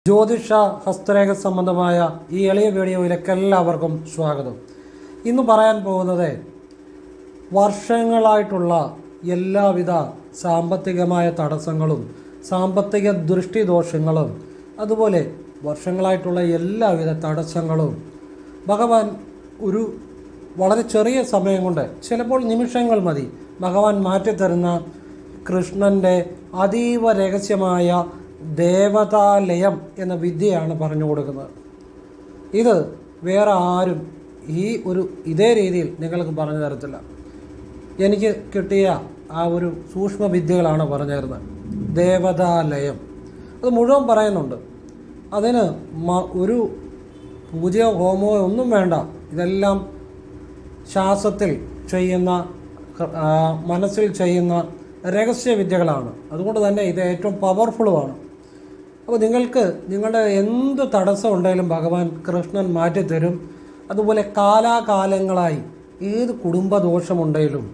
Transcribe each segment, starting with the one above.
ജ്യോതിഷ ഹസ്തരേഖ സംബന്ധമായ ഈ എളിയ വീഡിയോയിലേക്ക് എല്ലാവർക്കും സ്വാഗതം. ഇന്ന് പറയാൻ പോകുന്നത് വർഷങ്ങളായിട്ടുള്ള എല്ലാവിധ സാമ്പത്തികമായ തടസ്സങ്ങളും സാമ്പത്തിക ദൃഷ്ടിദോഷങ്ങളും അതുപോലെ വർഷങ്ങളായിട്ടുള്ള എല്ലാവിധ തടസ്സങ്ങളും ഭഗവാൻ ഒരു വളരെ ചെറിയ സമയം കൊണ്ട്, ചിലപ്പോൾ നിമിഷങ്ങൾ മതി, ഭഗവാൻ മാറ്റിത്തരുന്ന കൃഷ്ണൻ്റെ അതീവ രഹസ്യമായ ദേവതാലയം എന്ന വിദ്യയാണ് പറഞ്ഞു കൊടുക്കുന്നത്. ഇത് വേറെ ആരും ഇതേ രീതിയിൽ നിങ്ങൾക്ക് പറഞ്ഞു തരത്തില്ല. എനിക്ക് കിട്ടിയ ആ ഒരു സൂക്ഷ്മ വിദ്യകളാണ് പറഞ്ഞു തരുന്നത്. ദേവതാലയം അത് മുഴുവൻ പറയുന്നുണ്ട്. അതിന് ഒരു പൂജയോ ഹോമോ ഒന്നും വേണ്ട. ഇതെല്ലാം ശ്വാസത്തിൽ ചെയ്യുന്ന, മനസ്സിൽ ചെയ്യുന്ന രഹസ്യവിദ്യകളാണ്. അതുകൊണ്ട് തന്നെ ഇത് ഏറ്റവും പവർഫുള്ളുമാണ്. അപ്പോൾ നിങ്ങൾക്ക് നിങ്ങളുടെ എന്ത് തടസ്സം ഉണ്ടെങ്കിലും ഭഗവാൻ കൃഷ്ണൻ മാറ്റിത്തരും. അതുപോലെ കാലാകാലങ്ങളായി ഏത് കുടുംബദോഷമുണ്ടെങ്കിലും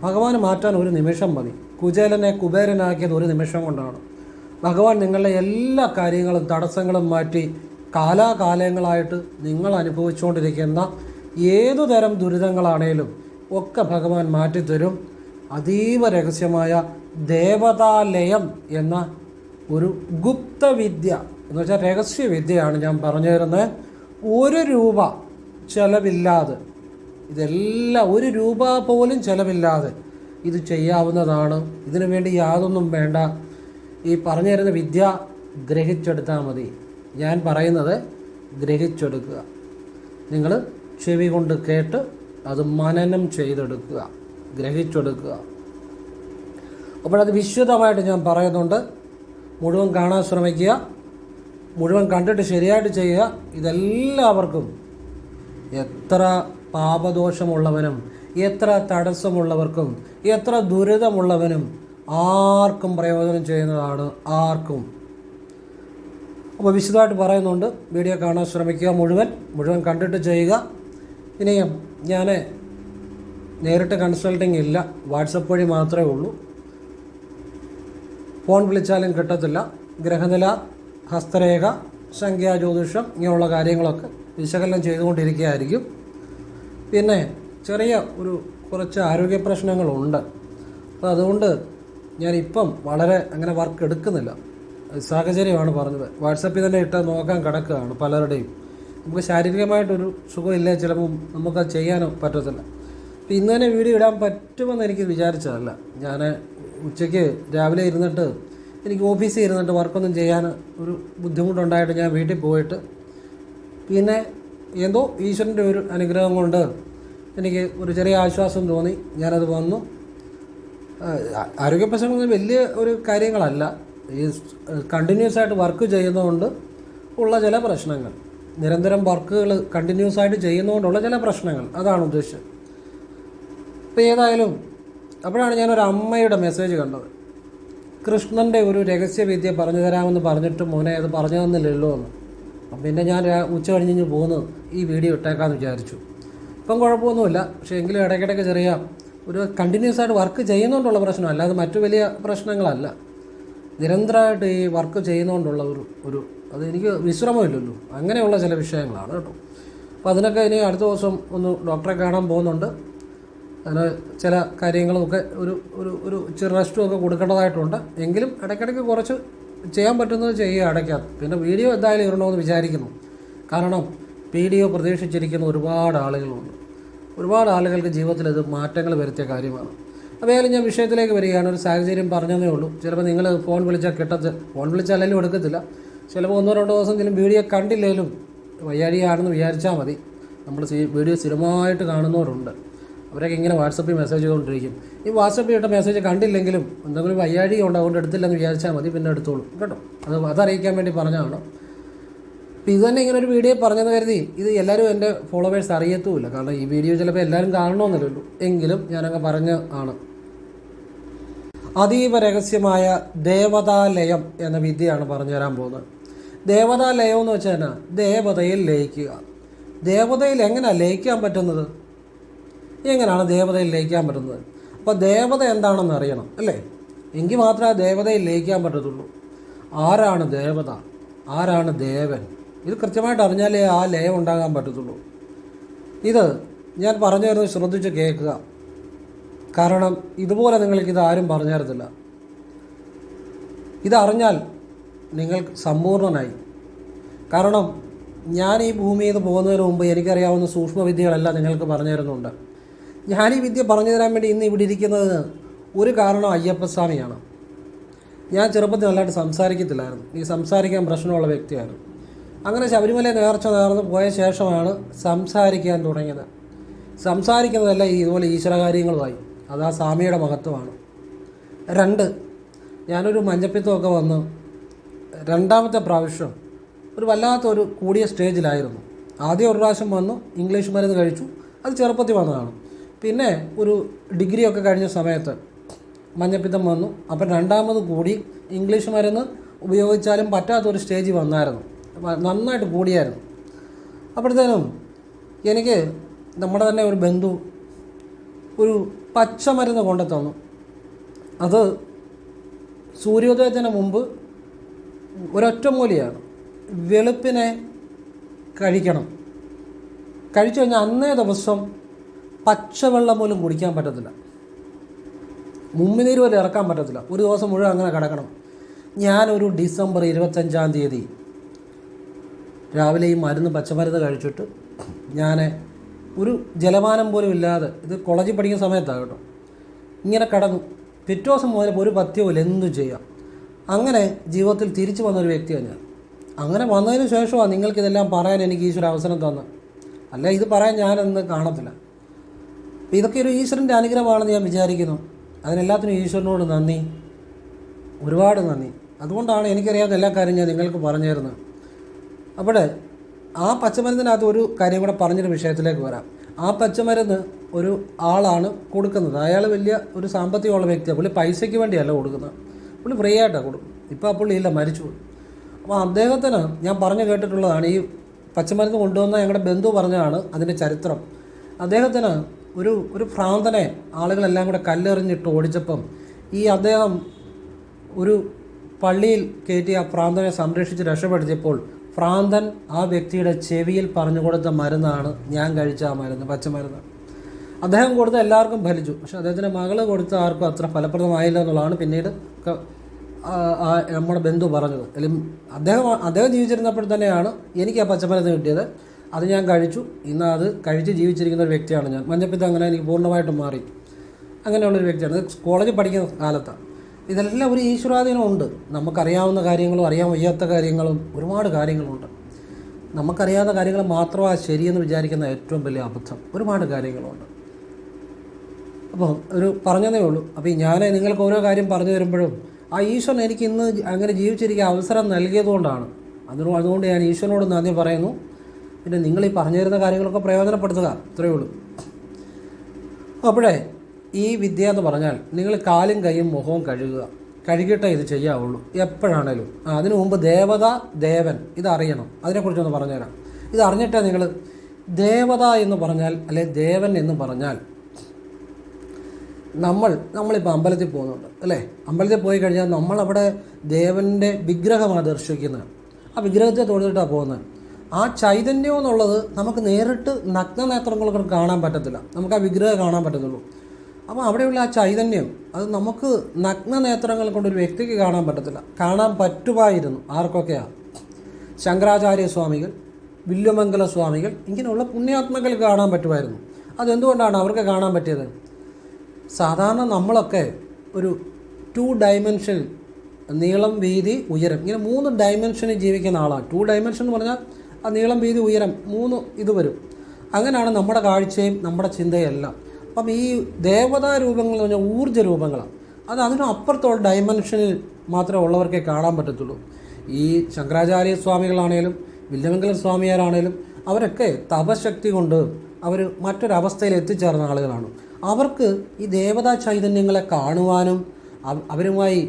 ഭഗവാൻ മാറ്റാൻ ഒരു നിമിഷം മതി. കുചേലനെ കുബേരനാക്കിയത് ഒരു നിമിഷം കൊണ്ടാണ്. ഭഗവാൻ നിങ്ങളുടെ എല്ലാ കാര്യങ്ങളും തടസ്സങ്ങളും മാറ്റി കാലാകാലങ്ങളായിട്ട് നിങ്ങൾ അനുഭവിച്ചുകൊണ്ടിരിക്കുന്ന ഏതു തരം ദുരിതങ്ങളാണേലും ഒക്കെ ഭഗവാൻ മാറ്റിത്തരും. അതീവ രഹസ്യമായ ദേവതാലയം എന്ന ഒരു ഗുപ്തവിദ്യ എന്ന് വെച്ചാൽ രഹസ്യവിദ്യയാണ് ഞാൻ പറഞ്ഞു തരുന്നത്. 1 രൂപ ചിലവില്ലാതെ, ഇതെല്ലാം 1 രൂപ പോലും ചിലവില്ലാതെ ഇത് ചെയ്യാവുന്നതാണ്. ഇതിനു വേണ്ടി യാതൊന്നും വേണ്ട. ഈ പറഞ്ഞു തരുന്ന വിദ്യ ഗ്രഹിച്ചെടുത്താൽ മതി. ഞാൻ പറയുന്നത് ഗ്രഹിച്ചെടുക്കുക. നിങ്ങൾ ചെവി കൊണ്ട് കേട്ട് അത് മനനം ചെയ്തെടുക്കുക, ഗ്രഹിച്ചെടുക്കുക. അപ്പോഴത് വിശദമായിട്ട് ഞാൻ പറയുന്നുണ്ട്. മുഴുവൻ കാണാൻ ശ്രമിക്കുക, മുഴുവൻ കണ്ടിട്ട് ശരിയായിട്ട് ചെയ്യുക. ഇതെല്ലാവർക്കും, എത്ര പാപദോഷമുള്ളവനും എത്ര തടസ്സമുള്ളവർക്കും എത്ര ദുരിതമുള്ളവനും ആർക്കും പ്രയോജനം ചെയ്യുന്നതാണ്, ആർക്കും. അപ്പോൾ വിശദമായിട്ട് പറയുന്നുണ്ട്. വീഡിയോ കാണാൻ ശ്രമിക്കുക, മുഴുവൻ കണ്ടിട്ട് ചെയ്യുക. ഇനിയും ഞാൻ നേരിട്ട് കൺസൾട്ടിങ് ഇല്ല, വാട്സപ്പ് വഴി മാത്രമേ ഉള്ളൂ. ഫോൺ വിളിച്ചാലും കിട്ടത്തില്ല. ഗ്രഹനില, ഹസ്തരേഖ, സംഖ്യാജ്യോതിഷം ഇങ്ങനെയുള്ള കാര്യങ്ങളൊക്കെ വിശകലനം ചെയ്തുകൊണ്ടിരിക്കുകയായിരിക്കും. പിന്നെ ചെറിയ കുറച്ച് ആരോഗ്യ പ്രശ്നങ്ങളുണ്ട്. അപ്പോൾ അതുകൊണ്ട് ഞാനിപ്പം വളരെ അങ്ങനെ വർക്ക് എടുക്കുന്നില്ല. സാഹചര്യമാണ് പറഞ്ഞത്. വാട്സപ്പിൽ തന്നെ ഇട്ട് നോക്കാൻ കിടക്കുകയാണ് പലരുടെയും. നമുക്ക് ശാരീരികമായിട്ടൊരു സുഖമില്ല, ചിലപ്പോൾ നമുക്കത് ചെയ്യാനോ പറ്റത്തില്ല. അപ്പോൾ ഇന്ന് തന്നെ വീഡിയോ ഇടാൻ പറ്റുമെന്ന് എനിക്ക് വിചാരിച്ചതല്ല. ഞാൻ ഉച്ചയ്ക്ക് രാവിലെ ഇരുന്നിട്ട് എനിക്ക് ഓഫീസിൽ ഇരുന്നിട്ട് വർക്കൊന്നും ചെയ്യാൻ ഒരു ബുദ്ധിമുട്ടുണ്ടായിട്ട് ഞാൻ വീട്ടിൽ പോയിട്ട് പിന്നെ എന്തോ ഈശ്വരൻ്റെ ഒരു അനുഗ്രഹം കൊണ്ട് എനിക്ക് ഒരു ചെറിയ ആശ്വാസം തോന്നി. ഞാനത് വന്നു. ആരോഗ്യ പ്രശ്നങ്ങളൊന്നും വലിയ ഒരു കാര്യങ്ങളല്ല. ഈ കണ്ടിന്യൂസ് ആയിട്ട് വർക്ക് ചെയ്യുന്നതുകൊണ്ട് ഉള്ള ചില പ്രശ്നങ്ങൾ, നിരന്തരം വർക്കുകൾ കണ്ടിന്യൂസ് ആയിട്ട് ചെയ്യുന്നതുകൊണ്ടുള്ള ചില പ്രശ്നങ്ങൾ, അതാണ് ഉദ്ദേശിച്ചത്. അപ്പോൾ ഏതായാലും അപ്പോഴാണ് ഞാനൊരു അമ്മയുടെ മെസ്സേജ് കണ്ടത്. കൃഷ്ണൻ്റെ ഒരു രഹസ്യവിദ്യ പറഞ്ഞു തരാമെന്ന് പറഞ്ഞിട്ട് മോനെ അത് പറഞ്ഞു തന്നില്ലല്ലോ എന്ന്. അപ്പം പിന്നെ ഞാൻ ഉച്ച കഴിഞ്ഞ് പോകുന്നു, ഈ വീഡിയോ ഇട്ടേക്കാമെന്ന് വിചാരിച്ചു. ഇപ്പം കുഴപ്പമൊന്നുമില്ല. പക്ഷേ എങ്കിലും ഇടയ്ക്കിടയ്ക്ക് ചെറിയ ഒരു കണ്ടിന്യൂസ് ആയിട്ട് വർക്ക് ചെയ്യുന്നതുകൊണ്ടുള്ള പ്രശ്നമല്ല, അല്ലാതെ മറ്റു വലിയ പ്രശ്നങ്ങളല്ല. നിരന്തരമായിട്ട് ഈ വർക്ക് ചെയ്യുന്നതുകൊണ്ടുള്ള അത് എനിക്ക് വിശ്രമമില്ലല്ലോ, അങ്ങനെയുള്ള ചില വിഷയങ്ങളാണ് കേട്ടോ. അപ്പോൾ അതിനൊക്കെ ഇനി അടുത്ത ദിവസം ഒന്ന് ഡോക്ടറെ കാണാൻ പോകുന്നുണ്ട്. അതിന് ചില കാര്യങ്ങളൊക്കെ ഒരു ചെറു റെസ്റ്റും ഒക്കെ കൊടുക്കേണ്ടതായിട്ടുണ്ട്. എങ്കിലും ഇടയ്ക്കിടയ്ക്ക് കുറച്ച് ചെയ്യാൻ പറ്റുന്നത് ചെയ്യുക ഇടയ്ക്കകത്ത്. പിന്നെ വീഡിയോ എന്തായാലും ഇടണമെന്ന് വിചാരിക്കുന്നു. കാരണം വീഡിയോ പ്രതീക്ഷിച്ചിരിക്കുന്ന ഒരുപാട് ആളുകളുണ്ട്. ഒരുപാട് ആളുകൾക്ക് ജീവിതത്തിൽ ഇത് മാറ്റങ്ങൾ വരുത്തിയ കാര്യമാണ്. അപ്പോൾ ഞാൻ വിഷയത്തിലേക്ക് വരികയാണ്. ഒരു സാഹചര്യം പറഞ്ഞതേ ഉള്ളൂ. ചിലപ്പോൾ നിങ്ങൾ ഫോൺ വിളിച്ചാൽ ഫോൺ വിളിച്ചാലും എടുക്കത്തില്ല. ചിലപ്പോൾ 1-2 ദിവസം വീഡിയോ കണ്ടില്ലെങ്കിലും വയ്യാഴിയാണെന്ന് വിചാരിച്ചാൽ മതി. നമ്മൾ വീഡിയോ സ്ഥിരമായിട്ട് കാണുന്നവരുണ്ട്. അവരൊക്കെ ഇങ്ങനെ വാട്സപ്പിൽ മെസ്സേജ് ചെയ്തുകൊണ്ടിരിക്കും. ഈ വാട്സപ്പിൽ ഇട്ട മെസ്സേജ് കണ്ടില്ലെങ്കിലും എന്തെങ്കിലും വയ്യാഴിക ഉണ്ട്, അതുകൊണ്ട് എടുത്തില്ലെന്ന് വിചാരിച്ചാൽ മതി, പിന്നെ എടുത്തോളൂ കേട്ടോ. അതറിയിക്കാൻ വേണ്ടി പറഞ്ഞതാണ്. അപ്പോൾ ഇത് തന്നെ ഇങ്ങനെ ഒരു വീഡിയോ പറഞ്ഞെന്ന് കരുതി ഇത് എല്ലാവരും എൻ്റെ ഫോളോവേഴ്സ് അറിയത്തുമില്ല. കാരണം ഈ വീഡിയോ ചിലപ്പോൾ എല്ലാവരും കാണണമെന്നില്ലല്ലോ. എങ്കിലും ഞാനങ്ങ് പറഞ്ഞ ആണ്. അതീവ രഹസ്യമായ ദേവതാലയം എന്ന വിദ്യയാണ് പറഞ്ഞു തരാൻ പോകുന്നത്. ദേവതാലയം എന്ന് വെച്ചാൽ എന്നാ? ദേവതയിൽ ലയിക്കുക. ദേവതയിൽ എങ്ങനെയാണ് ലയിക്കാൻ പറ്റുന്നത്? എങ്ങനെയാണ് ദേവതയിൽ ലയിക്കാൻ പറ്റുന്നത്? അപ്പോൾ ദേവത എന്താണെന്ന് അറിയണം അല്ലേ? എങ്കിൽ മാത്രമേ ആ ദേവതയിൽ ലയിക്കാൻ പറ്റത്തുള്ളൂ. ആരാണ് ദേവത? ആരാണ് ദേവൻ? ഇത് കൃത്യമായിട്ട് അറിഞ്ഞാലേ ആ ലയം ഉണ്ടാകാൻ പറ്റത്തുള്ളൂ. ഇത് ഞാൻ പറഞ്ഞു തരുന്നത് ശ്രദ്ധിച്ച് കേൾക്കുക. കാരണം ഇതുപോലെ നിങ്ങൾക്കിത് ആരും പറഞ്ഞു തരത്തില്ല. ഇതറിഞ്ഞാൽ നിങ്ങൾ സമ്പൂർണ്ണനായി. കാരണം ഞാൻ ഈ ഭൂമിയിൽ നിന്ന് പോകുന്നതിന് മുമ്പ് എനിക്കറിയാവുന്ന സൂക്ഷ്മവിദ്യകളെല്ലാം നിങ്ങൾക്ക് പറഞ്ഞു തരുന്നുണ്ട്. ഞാൻ ഈ വിദ്യ പറഞ്ഞു തരാൻ വേണ്ടി ഇന്ന് ഇവിടെ ഇരിക്കുന്നത് ഒരു കാരണം അയ്യപ്പസ്വാമിയാണ്. ഞാൻ ചെറുപ്പത്തിൽ നല്ലതായിട്ട് സംസാരിക്കത്തില്ലായിരുന്നു. ഈ സംസാരിക്കാൻ പ്രശ്നമുള്ള വ്യക്തിയാണ്. അങ്ങനെ ശബരിമല നേർച്ച നേർന്ന് പോയ ശേഷമാണ് സംസാരിക്കാൻ തുടങ്ങിയത്. സംസാരിക്കുന്നതല്ല ഇതുപോലെ ഈശ്വരകാര്യങ്ങളുമായി. അത് ആ സ്വാമിയുടെ മഹത്വമാണ്. 2, ഞാനൊരു മഞ്ഞപ്പിത്തമൊക്കെ വന്ന് രണ്ടാമത്തെ പ്രാവശ്യം ഒരു വല്ലാത്തൊരു കൂടിയ സ്റ്റേജിലായിരുന്നു. ആദ്യം ഒരു പ്രാവശ്യം വന്നു, ഇംഗ്ലീഷ് മരുന്ന് കഴിച്ചു, അത് ചെറുപ്പത്തിൽ വന്നതാണ്. പിന്നെ ഒരു ഡിഗ്രിയൊക്കെ കഴിഞ്ഞ സമയത്ത് മഞ്ഞപ്പിത്തം വന്നു. അപ്പം രണ്ടാമത് കൂടി ഇംഗ്ലീഷ് മരുന്ന് ഉപയോഗിച്ചാലും പറ്റാത്തൊരു സ്റ്റേജിൽ വന്നായിരുന്നു. നന്നായിട്ട് കൂടിയായിരുന്നു. അപ്പോഴത്തേനും എനിക്ക് നമ്മുടെ തന്നെ ഒരു ബന്ധു ഒരു പച്ചമരുന്ന് കൊണ്ടു തന്നു. അത് സൂര്യോദയത്തിന് മുമ്പ് ഒരൊറ്റമൂലിയാണ്. വെളുപ്പിനെ കഴിക്കണം. കഴിച്ചു കഴിഞ്ഞാൽ അന്നേ ദിവസം പച്ചവെള്ളം പോലും കുടിക്കാൻ പറ്റത്തില്ല. മുമ്പിനീര് പോലും ഇറക്കാൻ പറ്റത്തില്ല. ഒരു ദിവസം മുഴുവൻ അങ്ങനെ കിടക്കണം. ഞാനൊരു ഡിസംബർ 25-ാം തീയതി രാവിലെ ഈ പച്ചമരുന്ന് കഴിച്ചിട്ട് ഞാൻ ഒരു ജലപാനം പോലും ഇല്ലാതെ, ഇത് കോളേജിൽ പഠിക്കുന്ന സമയത്താണ് കേട്ടോ, ഇങ്ങനെ കിടന്നു. പിറ്റേ ദിവസം മുതൽ ഒരു പഥ്യവും എന്തും ചെയ്യാം. അങ്ങനെ ജീവിതത്തിൽ തിരിച്ചു വന്നൊരു വ്യക്തിയാണ് ഞാൻ. അങ്ങനെ വന്നതിന് ശേഷമാണ് നിങ്ങൾക്കിതെല്ലാം പറയാൻ എനിക്ക് ഈശ്വര അവസരം തന്നത്. അല്ല ഇത് പറയാൻ ഞാനൊന്നും കാണത്തില്ല. അപ്പോൾ ഇതൊക്കെ ഒരു ഈശ്വരൻ്റെ അനുഗ്രഹമാണെന്ന് ഞാൻ വിചാരിക്കുന്നു. അതിനെല്ലാത്തിനും ഈശ്വരനോട് നന്ദി, ഒരുപാട് നന്ദി. അതുകൊണ്ടാണ് എനിക്കറിയാവുന്ന എല്ലാ കാര്യം ഞാൻ നിങ്ങൾക്ക് പറഞ്ഞു തരുന്നത്. അവിടെ ആ പച്ചമരുന്നിനകത്ത് ഒരു കാര്യം കൂടെ പറഞ്ഞൊരു വിഷയത്തിലേക്ക് വരാം. ആ പച്ചമരുന്ന് ഒരു ആളാണ് കൊടുക്കുന്നത്. അയാൾ വലിയ ഒരു സാമ്പത്തികമുള്ള വ്യക്തിയാണ്. പുള്ളി പൈസയ്ക്ക് വേണ്ടിയല്ല കൊടുക്കുന്നത്, പുള്ളി ഫ്രീ ആയിട്ടാണ് കൊടുക്കും. ഇപ്പോൾ ആ പുള്ളി ഇല്ല, മരിച്ചു. അപ്പോൾ അദ്ദേഹത്തിന് ഞാൻ പറഞ്ഞു കേട്ടിട്ടുള്ളതാണ്, ഈ പച്ചമരുന്ന് കൊണ്ടുവന്ന ഞങ്ങളുടെ ബന്ധു പറഞ്ഞതാണ് അതിൻ്റെ ചരിത്രം. അദ്ദേഹത്തിന് ഒരു ഭ്രാന്തനെ ആളുകളെല്ലാം കൂടെ കല്ലെറിഞ്ഞിട്ട് ഓടിച്ചപ്പം അദ്ദേഹം ഒരു പള്ളിയിൽ കയറ്റി ആ ഭ്രാന്തനെ സംരക്ഷിച്ച് രക്ഷപ്പെടുത്തിയപ്പോൾ ഭ്രാന്തൻ ആ വ്യക്തിയുടെ ചെവിയിൽ പറഞ്ഞു കൊടുത്ത മരുന്നാണ് ഞാൻ കഴിച്ച ആ മരുന്ന്, പച്ചമരുന്ന്. അദ്ദേഹം കൊടുത്ത എല്ലാവർക്കും ഫലിച്ചു. പക്ഷെ അദ്ദേഹത്തിൻ്റെ മകള് കൊടുത്ത ആർക്കും അത്ര ഫലപ്രദമായില്ല എന്നുള്ളതാണ് പിന്നീട് നമ്മുടെ ബന്ധു പറഞ്ഞത്. അല്ലെങ്കിൽ അദ്ദേഹം ജീവിച്ചിരുന്നപ്പോൾ തന്നെയാണ് എനിക്ക് ആ പച്ചമരുന്ന് കിട്ടിയത്. അത് ഞാൻ കഴിച്ചു. ഇന്ന് അത് കഴിച്ച് ജീവിച്ചിരിക്കുന്ന ഒരു വ്യക്തിയാണ് ഞാൻ. മഞ്ഞപ്പിത്തം അങ്ങനെ എനിക്ക് പൂർണ്ണമായിട്ടും മാറി. അങ്ങനെയുള്ളൊരു വ്യക്തിയാണ്. ഇത് കോളേജിൽ പഠിക്കുന്ന കാലത്താണ്. ഇതെല്ലാം ഒരു ഈശ്വരാധീനമുണ്ട്. നമുക്കറിയാവുന്ന കാര്യങ്ങളും അറിയാൻ വയ്യാത്ത കാര്യങ്ങളും ഒരുപാട് കാര്യങ്ങളുണ്ട്. നമുക്കറിയാവുന്ന കാര്യങ്ങൾ മാത്രമാണ് ശരിയെന്ന് വിചാരിക്കുന്ന ഏറ്റവും വലിയ അബദ്ധം. ഒരുപാട് കാര്യങ്ങളുണ്ട്. അപ്പോൾ പറഞ്ഞതേ ഉള്ളൂ. അപ്പോൾ ഞാൻ നിങ്ങൾക്ക് ഓരോ കാര്യം പറഞ്ഞു തരുമ്പോഴും ആ ഈശ്വരൻ എനിക്ക് ഇന്ന് അങ്ങനെ ജീവിച്ചിരിക്കാൻ അവസരം നൽകിയതുകൊണ്ടാണ്. അതുകൊണ്ട് ഞാൻ ഈശ്വരനോട് നന്ദി പറയുന്നു. പിന്നെ നിങ്ങൾ ഈ പറഞ്ഞു തരുന്ന കാര്യങ്ങളൊക്കെ പ്രയോജനപ്പെടുത്തുക, ഇത്രയേ ഉള്ളൂ. അപ്പോഴേ ഈ വിദ്യ എന്ന് പറഞ്ഞാൽ നിങ്ങൾ കാലും കൈയും മുഖവും കഴുകിയിട്ടേ ഇത് ചെയ്യാവുള്ളൂ എപ്പോഴാണേലും. അതിനു മുമ്പ് ദേവത, ദേവൻ ഇതറിയണം. അതിനെക്കുറിച്ചൊന്ന് പറഞ്ഞുതരാം. ഇതറിഞ്ഞിട്ടേ നിങ്ങൾ ദേവത എന്ന് പറഞ്ഞാൽ, അല്ലെ ദേവൻ എന്ന് പറഞ്ഞാൽ, നമ്മളിപ്പോൾ അമ്പലത്തിൽ പോകുന്നുണ്ട് അല്ലേ. അമ്പലത്തിൽ പോയി കഴിഞ്ഞാൽ നമ്മളവിടെ ദേവൻ്റെ വിഗ്രഹമാണ് ദർശിക്കുന്നത്. ആ വിഗ്രഹത്തെ തൊഴുതിട്ടാണ് പോകുന്നത്. ആ ചൈതന്യം എന്നുള്ളത് നമുക്ക് നേരിട്ട് നഗ്നനേത്രങ്ങൾ കൊണ്ട് കാണാൻ പറ്റത്തില്ല. നമുക്ക് ആ വിഗ്രഹം കാണാൻ പറ്റത്തുള്ളൂ. അപ്പോൾ അവിടെയുള്ള ആ ചൈതന്യം അത് നമുക്ക് നഗ്നനേത്രങ്ങൾ കൊണ്ടൊരു വ്യക്തിക്ക് കാണാൻ പറ്റത്തില്ല. കാണാൻ പറ്റുമായിരുന്നു. ആർക്കൊക്കെയാണ്? ശങ്കരാചാര്യ സ്വാമികൾ, വില്വമംഗല സ്വാമികൾ, ഇങ്ങനെയുള്ള പുണ്യാത്മകൾക്ക് കാണാൻ പറ്റുമായിരുന്നു. അതെന്തുകൊണ്ടാണ് അവർക്ക് കാണാൻ പറ്റിയത്? സാധാരണ നമ്മളൊക്കെ ഒരു 2 ഡയമെൻഷനിൽ, നീളം, വീതി, ഉയരം, ഇങ്ങനെ 3 ഡയമെൻഷനിൽ ജീവിക്കുന്ന ആളാണ്. 2 ഡയമെൻഷൻ എന്ന് പറഞ്ഞാൽ ആ നീളം, വീതി, ഉയരം 3 ഇത് വരും. അങ്ങനെയാണ് നമ്മുടെ കാഴ്ചയും നമ്മുടെ ചിന്തയും എല്ലാം. അപ്പം ഈ ദേവതാ രൂപങ്ങൾ എന്ന് പറഞ്ഞാൽ ഊർജ്ജ രൂപങ്ങളാണ്. അതിനും അപ്പുറത്തുള്ള ഡയമെൻഷനിൽ മാത്രമേ ഉള്ളവർക്കേ കാണാൻ പറ്റത്തുള്ളൂ. ഈ ശങ്കരാചാര്യ സ്വാമികളാണേലും വില്വമംഗല സ്വാമിയാരാണേലും അവരൊക്കെ തപശക്തി കൊണ്ട് അവർ മറ്റൊരവസ്ഥയിൽ എത്തിച്ചേർന്ന ആളുകളാണ്. അവർക്ക് ഈ ദേവതാ ചൈതന്യങ്ങളെ കാണുവാനും അവരുമായി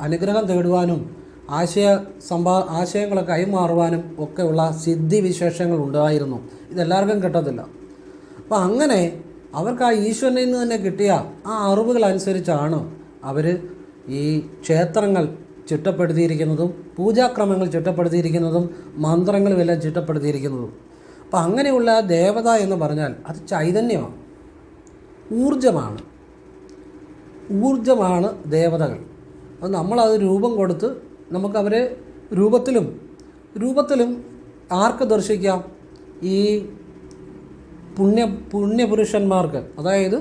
അനുഗ്രഹം തേടുവാനും ആശയങ്ങളെ കൈമാറുവാനും ഒക്കെയുള്ള സിദ്ധിവിശേഷങ്ങൾ ഉണ്ടായിരുന്നു. ഇതെല്ലാവർക്കും കിട്ടത്തില്ല. അപ്പോൾ അങ്ങനെ അവർക്ക് ആ ഈശ്വരനിൽ നിന്ന് തന്നെ കിട്ടിയ ആ അറിവുകൾ അനുസരിച്ചാണ് അവർ ഈ ക്ഷേത്രങ്ങൾ ചിട്ടപ്പെടുത്തിയിരിക്കുന്നതും പൂജാക്രമങ്ങൾ ചിട്ടപ്പെടുത്തിയിരിക്കുന്നതും മന്ത്രങ്ങളുമെല്ലാം ചിട്ടപ്പെടുത്തിയിരിക്കുന്നതും. അപ്പം അങ്ങനെയുള്ള ദേവത എന്ന് പറഞ്ഞാൽ അത് ചൈതന്യമാണ്, ഊർജമാണ് ദേവതകൾ. അത് നമ്മളത് രൂപം കൊടുത്ത് നമുക്കവരെ രൂപത്തിലും ആർക്ക് ദർശിക്കാം? ഈ പുണ്യപുരുഷന്മാർക്ക്. അതായത്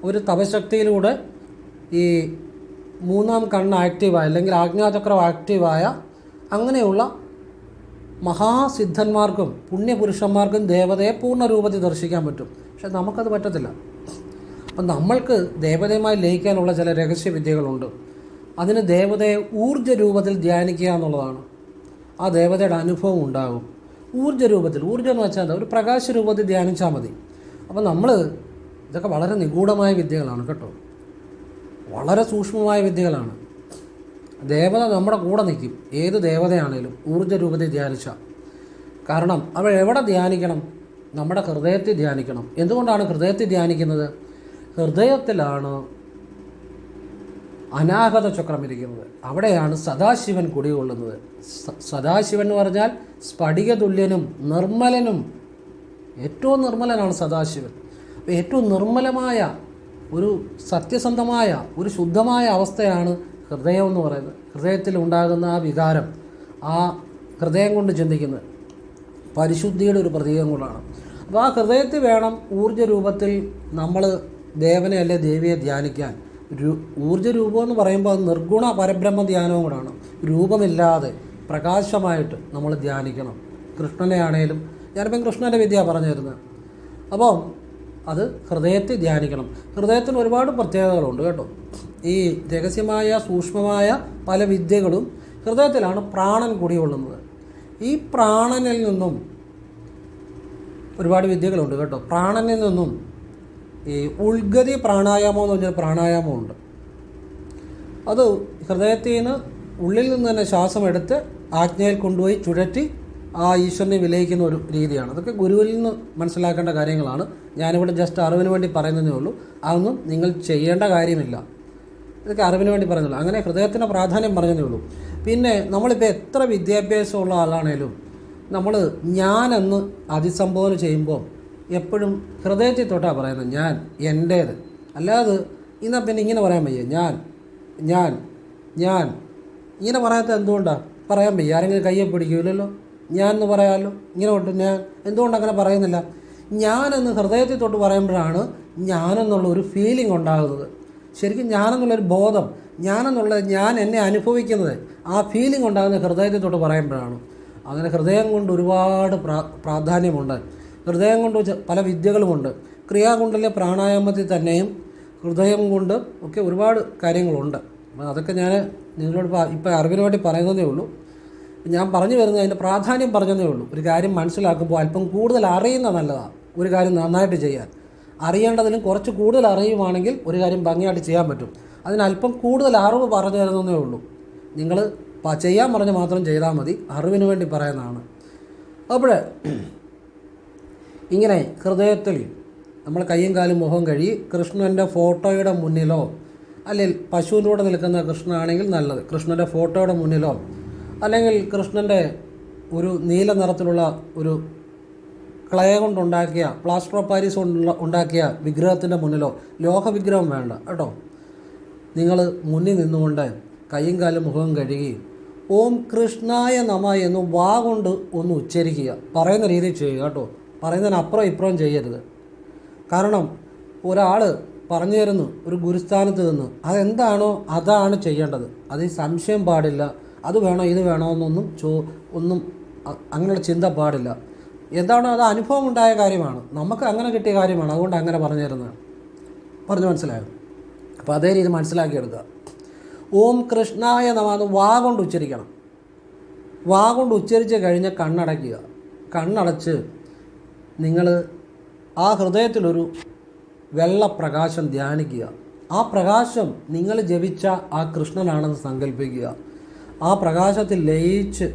ഒരു തപശക്തിയിലൂടെ ഈ മൂന്നാം കണ്ണ് ആക്റ്റീവായ അല്ലെങ്കിൽ ആജ്ഞാചക്രം ആക്റ്റീവായ അങ്ങനെയുള്ള മഹാസിദ്ധന്മാർക്കും പുണ്യപുരുഷന്മാർക്കും ദേവതയെ പൂർണ്ണ രൂപത്തിൽ ദർശിക്കാൻ പറ്റും. പക്ഷെ നമുക്കത് പറ്റത്തില്ല. അപ്പം നമ്മൾക്ക് ദേവതയുമായി ലയിക്കാനുള്ള ചില രഹസ്യവിദ്യകളുണ്ട്. അതിന് ദേവതയെ ഊർജ്ജ രൂപത്തിൽ ധ്യാനിക്കുക എന്നുള്ളതാണ്. ആ ദേവതയുടെ അനുഭവം ഉണ്ടാകും ഊർജ്ജ രൂപത്തിൽ. ഊർജ്ജം എന്ന് വെച്ചാൽ ഒരു പ്രകാശ രൂപത്തിൽ ധ്യാനിച്ചാൽ മതി. അപ്പം നമ്മൾ ഇതൊക്കെ വളരെ നിഗൂഢമായ വിദ്യകളാണ് കേട്ടോ, വളരെ സൂക്ഷ്മമായ വിദ്യകളാണ്. ദേവത നമ്മുടെ കൂടെ നിൽക്കും, ഏത് ദേവതയാണേലും ഊർജ്ജ രൂപത്തിൽ ധ്യാനിച്ചാൽ. കാരണം അവൾ എവിടെ ധ്യാനിക്കണം? നമ്മുടെ ഹൃദയത്തിൽ ധ്യാനിക്കണം. എന്തുകൊണ്ടാണ് ഹൃദയത്തിൽ ധ്യാനിക്കുന്നത്? ഹൃദയത്തിലാണ് അനാഹത ചക്രം ഇരിക്കുന്നത്. അവിടെയാണ് സദാശിവൻ കുടികൊള്ളുന്നത്. സദാശിവൻ എന്ന് പറഞ്ഞാൽ സ്ഫടിക തുല്യനും നിർമ്മലനും, ഏറ്റവും നിർമ്മലനാണ് സദാശിവൻ. അപ്പോൾ ഏറ്റവും നിർമ്മലമായ ഒരു സത്യസന്ധമായ ഒരു ശുദ്ധമായ അവസ്ഥയാണ് ഹൃദയം എന്ന് പറയുന്നത്. ഹൃദയത്തിൽ ഉണ്ടാകുന്ന ആ വികാരം, ആ ഹൃദയം കൊണ്ട് ചിന്തിക്കുന്നത് പരിശുദ്ധിയുടെ ഒരു പ്രതീകം കൊണ്ടാണ്. അപ്പോൾ ആ ഹൃദയത്തിൽ വേണം ഊർജ്ജ രൂപത്തിൽ നമ്മൾ ദേവനെ അല്ലെ ദേവിയെ ധ്യാനിക്കാൻ. ഊർജ്ജ രൂപം എന്ന് പറയുമ്പോൾ അത് നിർഗുണ പരബ്രഹ്മ ധ്യാനവും കൂടാണ്. രൂപമില്ലാതെ പ്രകാശമായിട്ട് നമ്മൾ ധ്യാനിക്കണം. കൃഷ്ണനെ ആണേലും ഞാനിപ്പം കൃഷ്ണൻ്റെ വിദ്യ പറഞ്ഞു തരുന്നത്. അപ്പം അത് ഹൃദയത്തിൽ ധ്യാനിക്കണം. ഹൃദയത്തിന് ഒരുപാട് പ്രത്യേകതകളുണ്ട് കേട്ടോ. ഈ രഹസ്യമായ സൂക്ഷ്മമായ പല വിദ്യകളും ഹൃദയത്തിലാണ് പ്രാണൻ കുടികൊള്ളുന്നത്. ഈ പ്രാണനിൽ നിന്നും ഒരുപാട് വിദ്യകളുണ്ട് കേട്ടോ. പ്രാണനിൽ നിന്നും ഈ ഉൾഗതി പ്രാണായാമം എന്ന് പറഞ്ഞാൽ പ്രാണായാമമുണ്ട്. അത് ഹൃദയത്തിൽ നിന്ന് ഉള്ളിൽ നിന്ന് തന്നെ ശ്വാസം എടുത്ത് ആജ്ഞയിൽ കൊണ്ടുപോയി ചുഴറ്റി ആ ഈശ്വരനെ വിലയിക്കുന്ന ഒരു രീതിയാണ്. അതൊക്കെ ഗുരുവിൽ നിന്ന് മനസ്സിലാക്കേണ്ട കാര്യങ്ങളാണ്. ഞാനിവിടെ ജസ്റ്റ് അറിവിന് വേണ്ടി പറയുന്നതേ ഉള്ളൂ. അതൊന്നും നിങ്ങൾ ചെയ്യേണ്ട കാര്യമില്ല. ഇതൊക്കെ അറിവിന് വേണ്ടി പറയുന്നുള്ളൂ. അങ്ങനെ ഹൃദയത്തിൻ്റെ പ്രാധാന്യം പറഞ്ഞതേ ഉള്ളൂ. പിന്നെ നമ്മളിപ്പോൾ എത്ര വിദ്യാഭ്യാസമുള്ള ആളാണേലും നമ്മൾ ഞാനെന്ന് അഭിസംബോധന ചെയ്യുമ്പോൾ എപ്പോഴും ഹൃദയത്തിൽ തൊട്ടാണ് പറയുന്നത്, ഞാൻ, എൻ്റേത്. അല്ലാതെ എന്നാൽ പിന്നെ ഇങ്ങനെ പറയാൻ വയ്യ, ഞാൻ ഇങ്ങനെ പറയാത്ത എന്തുകൊണ്ടാണ്? പറയാൻ വയ്യ. ആരെങ്കിലും കയ്യെ പിടിക്കില്ലല്ലോ. ഞാൻ എന്ന് പറയാമല്ലോ. ഇങ്ങനെ തൊട്ട് ഞാൻ എന്തുകൊണ്ട് അങ്ങനെ പറയുന്നില്ല? ഞാനെന്ന് ഹൃദയത്തിൽ തൊട്ട് പറയുമ്പോഴാണ് ഞാനെന്നുള്ള ഒരു ഫീലിംഗ് ഉണ്ടാകുന്നത്. ശരിക്കും ഞാനെന്നുള്ളൊരു ബോധം, ഞാൻ എന്നെ അനുഭവിക്കുന്നത്, ആ ഫീലിംഗ് ഉണ്ടാകുന്ന ഹൃദയത്തിൽ തൊട്ട് പറയുമ്പോഴാണ്. അങ്ങനെ ഹൃദയം കൊണ്ട് ഒരുപാട് പ്രാധാന്യമുണ്ട്. ഹൃദയം കൊണ്ട് പല വിദ്യകളുമുണ്ട്. ക്രിയാകുണ്ടലിലെ പ്രാണായാമത്തിൽ തന്നെയും ഹൃദയം കൊണ്ട് ഒക്കെ ഒരുപാട് കാര്യങ്ങളുണ്ട്. അതൊക്കെ ഞാൻ നിങ്ങളോട് ഇപ്പോൾ അറിവിന് വേണ്ടി പറയുന്നതേ ഉള്ളൂ. ഞാൻ പറഞ്ഞു വരുന്നത് അതിൻ്റെ പ്രാധാന്യം പറഞ്ഞതേ ഉള്ളൂ. ഒരു കാര്യം മനസ്സിലാക്കുമ്പോൾ അല്പം കൂടുതൽ അറിയുന്ന നല്ലതാണ്. ഒരു കാര്യം നന്നായിട്ട് ചെയ്യാൻ അറിയേണ്ടതിലും കുറച്ച് കൂടുതൽ അറിയുവാണെങ്കിൽ ഒരു കാര്യം ഭംഗിയായിട്ട് ചെയ്യാൻ പറ്റും. അതിനല്പം കൂടുതൽ അറിവ് പറഞ്ഞു തരുന്നതേ ഉള്ളൂ. നിങ്ങൾ ചെയ്യാൻ പറഞ്ഞ് മാത്രം ചെയ്താൽ മതി. അറിവിന് വേണ്ടി പറയുന്നതാണ്. അപ്പോൾ ഇങ്ങനെ ഹൃദയത്തിൽ നമ്മൾ കയ്യും കാലും മുഖം കഴുകി കൃഷ്ണൻ്റെ ഫോട്ടോയുടെ മുന്നിലോ, അല്ലെങ്കിൽ പശുവിൻ്റെ കൂടെ നിൽക്കുന്ന കൃഷ്ണനാണെങ്കിൽ നല്ലത്, കൃഷ്ണൻ്റെ ഫോട്ടോയുടെ മുന്നിലോ, അല്ലെങ്കിൽ കൃഷ്ണൻ്റെ ഒരു നീല നിറത്തിലുള്ള ഒരു ക്ലേ കൊണ്ടുണ്ടാക്കിയ പ്ലാസ്റ്റർ ഓഫ് പാരീസ് ഉണ്ടാക്കിയ വിഗ്രഹത്തിൻ്റെ മുന്നിലോ, ലോഹ വിഗ്രഹം വേണ്ട കേട്ടോ. നിങ്ങൾ മുന്നിൽ നിന്നുകൊണ്ട് കയ്യും കാലും മുഖം കഴുകി ഓം കൃഷ്ണായ നമ എന്ന് വാ കൊണ്ട് ഒന്ന് ഉച്ചരിക്കുക. പറയുന്ന രീതിയിൽ ചെയ്യുക കേട്ടോ. പറയുന്നതിന് അപ്പുറം ഇപ്പുറം ചെയ്യരുത്. കാരണം ഒരാൾ പറഞ്ഞു തരുന്നു ഒരു ഗുരുസ്ഥാനത്ത് നിന്ന്, അതെന്താണോ അതാണ് ചെയ്യേണ്ടത്. അതിൽ സംശയം പാടില്ല. അത് വേണോ ഇത് വേണോ ഒന്നും അങ്ങനെയുള്ള ചിന്ത പാടില്ല. എന്താണോ അത് അനുഭവം ഉണ്ടായ കാര്യമാണ്, നമുക്ക് അങ്ങനെ കിട്ടിയ കാര്യമാണ്, അതുകൊണ്ട് അങ്ങനെ പറഞ്ഞു തരുന്നത്. പറഞ്ഞു മനസ്സിലായോ? അപ്പോൾ അതേ രീതി മനസ്സിലാക്കിയെടുക്കുക. ഓം കൃഷ്ണായ നമ എന്ന് വാ കൊണ്ട് ഉച്ചരിക്കണം. വാ കൊണ്ട് ഉച്ചരിച്ച് കഴിഞ്ഞ് കണ്ണടയ്ക്കുക. കണ്ണടച്ച് നിങ്ങൾ ആ ഹൃദയത്തിലൊരു വെള്ളപ്രകാശം ധ്യാനിക്കുക. ആ പ്രകാശം നിങ്ങൾ ജപിച്ച ആ കൃഷ്ണനാണെന്ന് സങ്കല്പിക്കുക. ആ പ്രകാശത്തിൽ ലയിച്ച്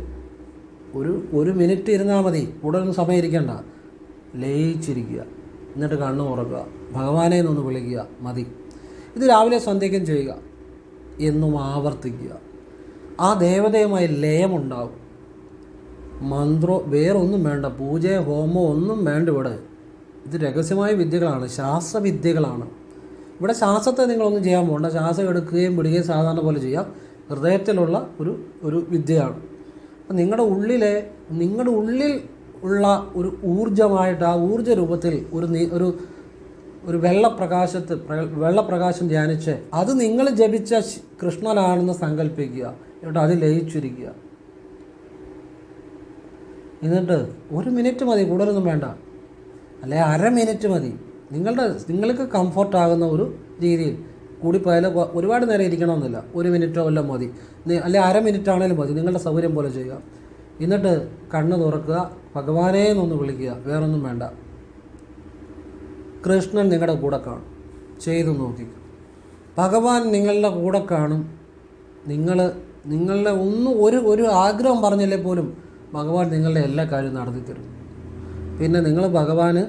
ഒരു മിനിറ്റ് ഇരുന്നാൽ മതി, കൂടുതലൊന്നും സമയം ഇരിക്കേണ്ട. ലയിച്ചിരിക്കുക. എന്നിട്ട് കണ്ണു തുറക്കുക, ഭഗവാനെ എന്നൊന്ന് വിളിക്കുക, മതി. ഇത് രാവിലെ സന്ധ്യയ്ക്കും ചെയ്യുക, എന്നും ആവർത്തിക്കുക. ആ ദേവതയുമായി ലയമുണ്ടാകും. മന്ത്രോ വേറൊന്നും വേണ്ട, പൂജയോ ഹോമോ ഒന്നും വേണ്ട ഇവിടെ. ഇത് രഹസ്യമായ വിദ്യകളാണ്, ശാസ്ത്രവിദ്യകളാണ്. ഇവിടെ ശാസ്ത്രത്തെ നിങ്ങളൊന്നും ചെയ്യാൻ പോകണ്ട. ശ്വാസം എടുക്കുകയും വിടുകയും സാധാരണ പോലെ ചെയ്യാം. ഹൃദയത്തിലുള്ള ഒരു വിദ്യയാണ്. അപ്പം നിങ്ങളുടെ ഉള്ളിൽ ഉള്ള ഒരു ഊർജമായിട്ട്, ആ ഊർജ രൂപത്തിൽ ഒരു വെള്ളപ്രകാശം ധ്യാനിച്ച് അത് നിങ്ങൾ ജപിച്ച കൃഷ്ണനാണെന്ന് സങ്കല്പിക്കുക. എന്നിട്ട് അത് ലയിച്ചിരിക്കുക. എന്നിട്ട് 1 മിനിറ്റ് മതി, കൂടുതലൊന്നും വേണ്ട. അല്ലെ 1/2 മിനിറ്റ് മതി. നിങ്ങൾക്ക് കംഫർട്ടാകുന്ന ഒരു രീതിയിൽ കൂടിപ്പോയാൽ ഒരുപാട് നേരം ഇരിക്കണമെന്നില്ല. 1 മിനിറ്റോ വല്ലതും മതി, അല്ലെ 1/2 മിനിറ്റ് ആണെങ്കിലും മതി. നിങ്ങളുടെ സൗകര്യം പോലെ ചെയ്യുക. എന്നിട്ട് കണ്ണ് തുറക്കുക, ഭഗവാനെ എന്നൊന്ന് വിളിക്കുക. വേറൊന്നും വേണ്ട. കൃഷ്ണൻ നിങ്ങളുടെ കൂടെ കാണും. ചെയ്തു നോക്കി. ഭഗവാൻ നിങ്ങളുടെ കൂടെ കാണും. നിങ്ങളുടെ ഒരു ആഗ്രഹം പറഞ്ഞില്ലേ പോലും ഭഗവാൻ നിങ്ങളുടെ എല്ലാ കാര്യവും നടത്തിത്തരും. പിന്നെ ഭഗവാന്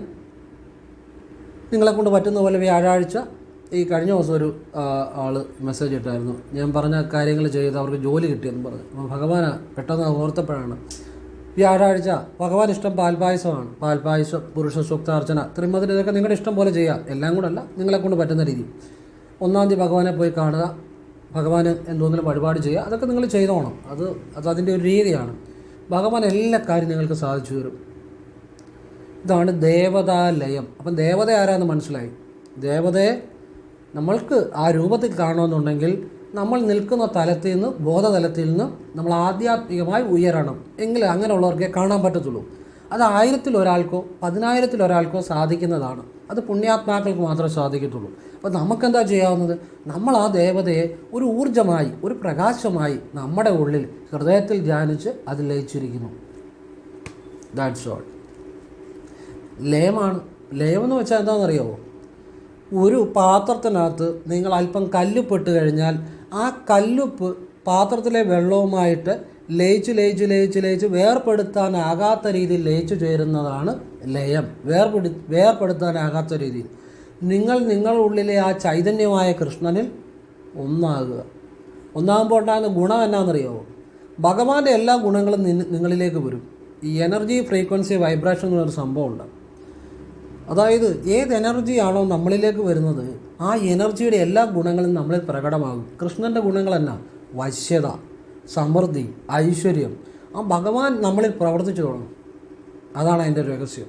നിങ്ങളെക്കൊണ്ട് പറ്റുന്ന പോലെ വ്യാഴാഴ്ച, ഈ കഴിഞ്ഞ ദിവസം ഒരു ആൾ മെസ്സേജ് ഇട്ടായിരുന്നു, ഞാൻ പറഞ്ഞ കാര്യങ്ങൾ ചെയ്ത് അവർക്ക് ജോലി കിട്ടിയെന്ന് പറഞ്ഞു. അപ്പോൾ ഭഗവാൻ പെട്ടെന്ന് ഓർത്തപ്പോഴാണ്, വ്യാഴാഴ്ച ഭഗവാൻ ഇഷ്ടം പാൽപ്പായസമാണ്. പാൽപ്പായസം, പുരുഷ സൂക്താർച്ചന, ത്രിമധുര, ഇതൊക്കെ നിങ്ങളുടെ ഇഷ്ടം പോലെ ചെയ്യുക. എല്ലാം കൂടെ അല്ല, നിങ്ങളെക്കൊണ്ട് പറ്റുന്ന രീതി. 1-ാം തീയതി ഭഗവാനെ പോയി കാണുക, ഭഗവാന് എന്തോന്നിലും വഴിപാട് ചെയ്യുക. അതൊക്കെ നിങ്ങൾ ചെയ്തോണം. അത് അതിൻ്റെ ഒരു രീതിയാണ്. ഭഗവാൻ എല്ലാ കാര്യം നിങ്ങൾക്ക് സാധിച്ചു തരും. ഇതാണ് ദേവതാലയം. അപ്പം ദേവത ആരാന്ന് മനസ്സിലായി. ദേവതയെ നമ്മൾക്ക് ആ രൂപത്തിൽ കാണണമെന്നുണ്ടെങ്കിൽ നമ്മൾ നിൽക്കുന്ന തലത്തിൽ നിന്ന്, ബോധതലത്തിൽ നിന്ന് നമ്മൾ ആധ്യാത്മികമായി ഉയരണം. എങ്കിൽ അങ്ങനെയുള്ളവർക്കേ കാണാൻ പറ്റത്തുള്ളൂ. അത് 1000-ൽ ഒരാൾക്കോ 10,000-ൽ ഒരാൾക്കോ സാധിക്കുന്നതാണ്. അത് പുണ്യാത്മാക്കൾക്ക് മാത്രമേ സാധിക്കത്തുള്ളൂ. അപ്പോൾ നമുക്കെന്താ ചെയ്യാവുന്നത്? നമ്മൾ ആ ദേവതയെ ഒരു ഊർജ്ജമായി, ഒരു പ്രകാശമായി നമ്മുടെ ഉള്ളിൽ ഹൃദയത്തിൽ ധ്യാനിച്ച് അത് ലയിച്ചിരിക്കുന്നു. That's all. ലയമാണ്. ലയമെന്ന് വെച്ചാൽ എന്താണെന്നറിയാമോ? ഒരു പാത്രത്തിനകത്ത് നിങ്ങൾ അല്പം കല്ലുപ്പിട്ട് കഴിഞ്ഞാൽ ആ കല്ലുപ്പ് പാത്രത്തിലെ വെള്ളവുമായിട്ട് ലയിച്ച് വേർപെടുത്താനാകാത്ത രീതിയിൽ ലയിച്ചു ചേരുന്നതാണ് ലയം. വേർപെടുത്താനാകാത്ത രീതിയിൽ നിങ്ങളുടെ ഉള്ളിലെ ആ ചൈതന്യമായ കൃഷ്ണനിൽ ഒന്നാകുക. ഒന്നാകുമ്പോൾ ഉണ്ടാകുന്ന ഗുണം എന്നാണെന്നറിയാമോ? ഭഗവാന്റെ എല്ലാ ഗുണങ്ങളും നിങ്ങളിലേക്ക് വരും. ഈ എനർജി, ഫ്രീക്വൻസി, വൈബ്രേഷൻ എന്നൊരു സംഭവമുണ്ട്. അതായത് ഏത് എനർജിയാണോ നമ്മളിലേക്ക് വരുന്നത്, ആ എനർജിയുടെ എല്ലാ ഗുണങ്ങളും നമ്മളിൽ പ്രകടമാകും. കൃഷ്ണൻ്റെ ഗുണങ്ങൾ എന്നാ? വശ്യത, സമൃദ്ധി, ഐശ്വര്യം. ആ ഭഗവാൻ നമ്മളിൽ പ്രവർത്തിച്ചു തുടങ്ങും. അതാണ് അതിൻ്റെ രഹസ്യം.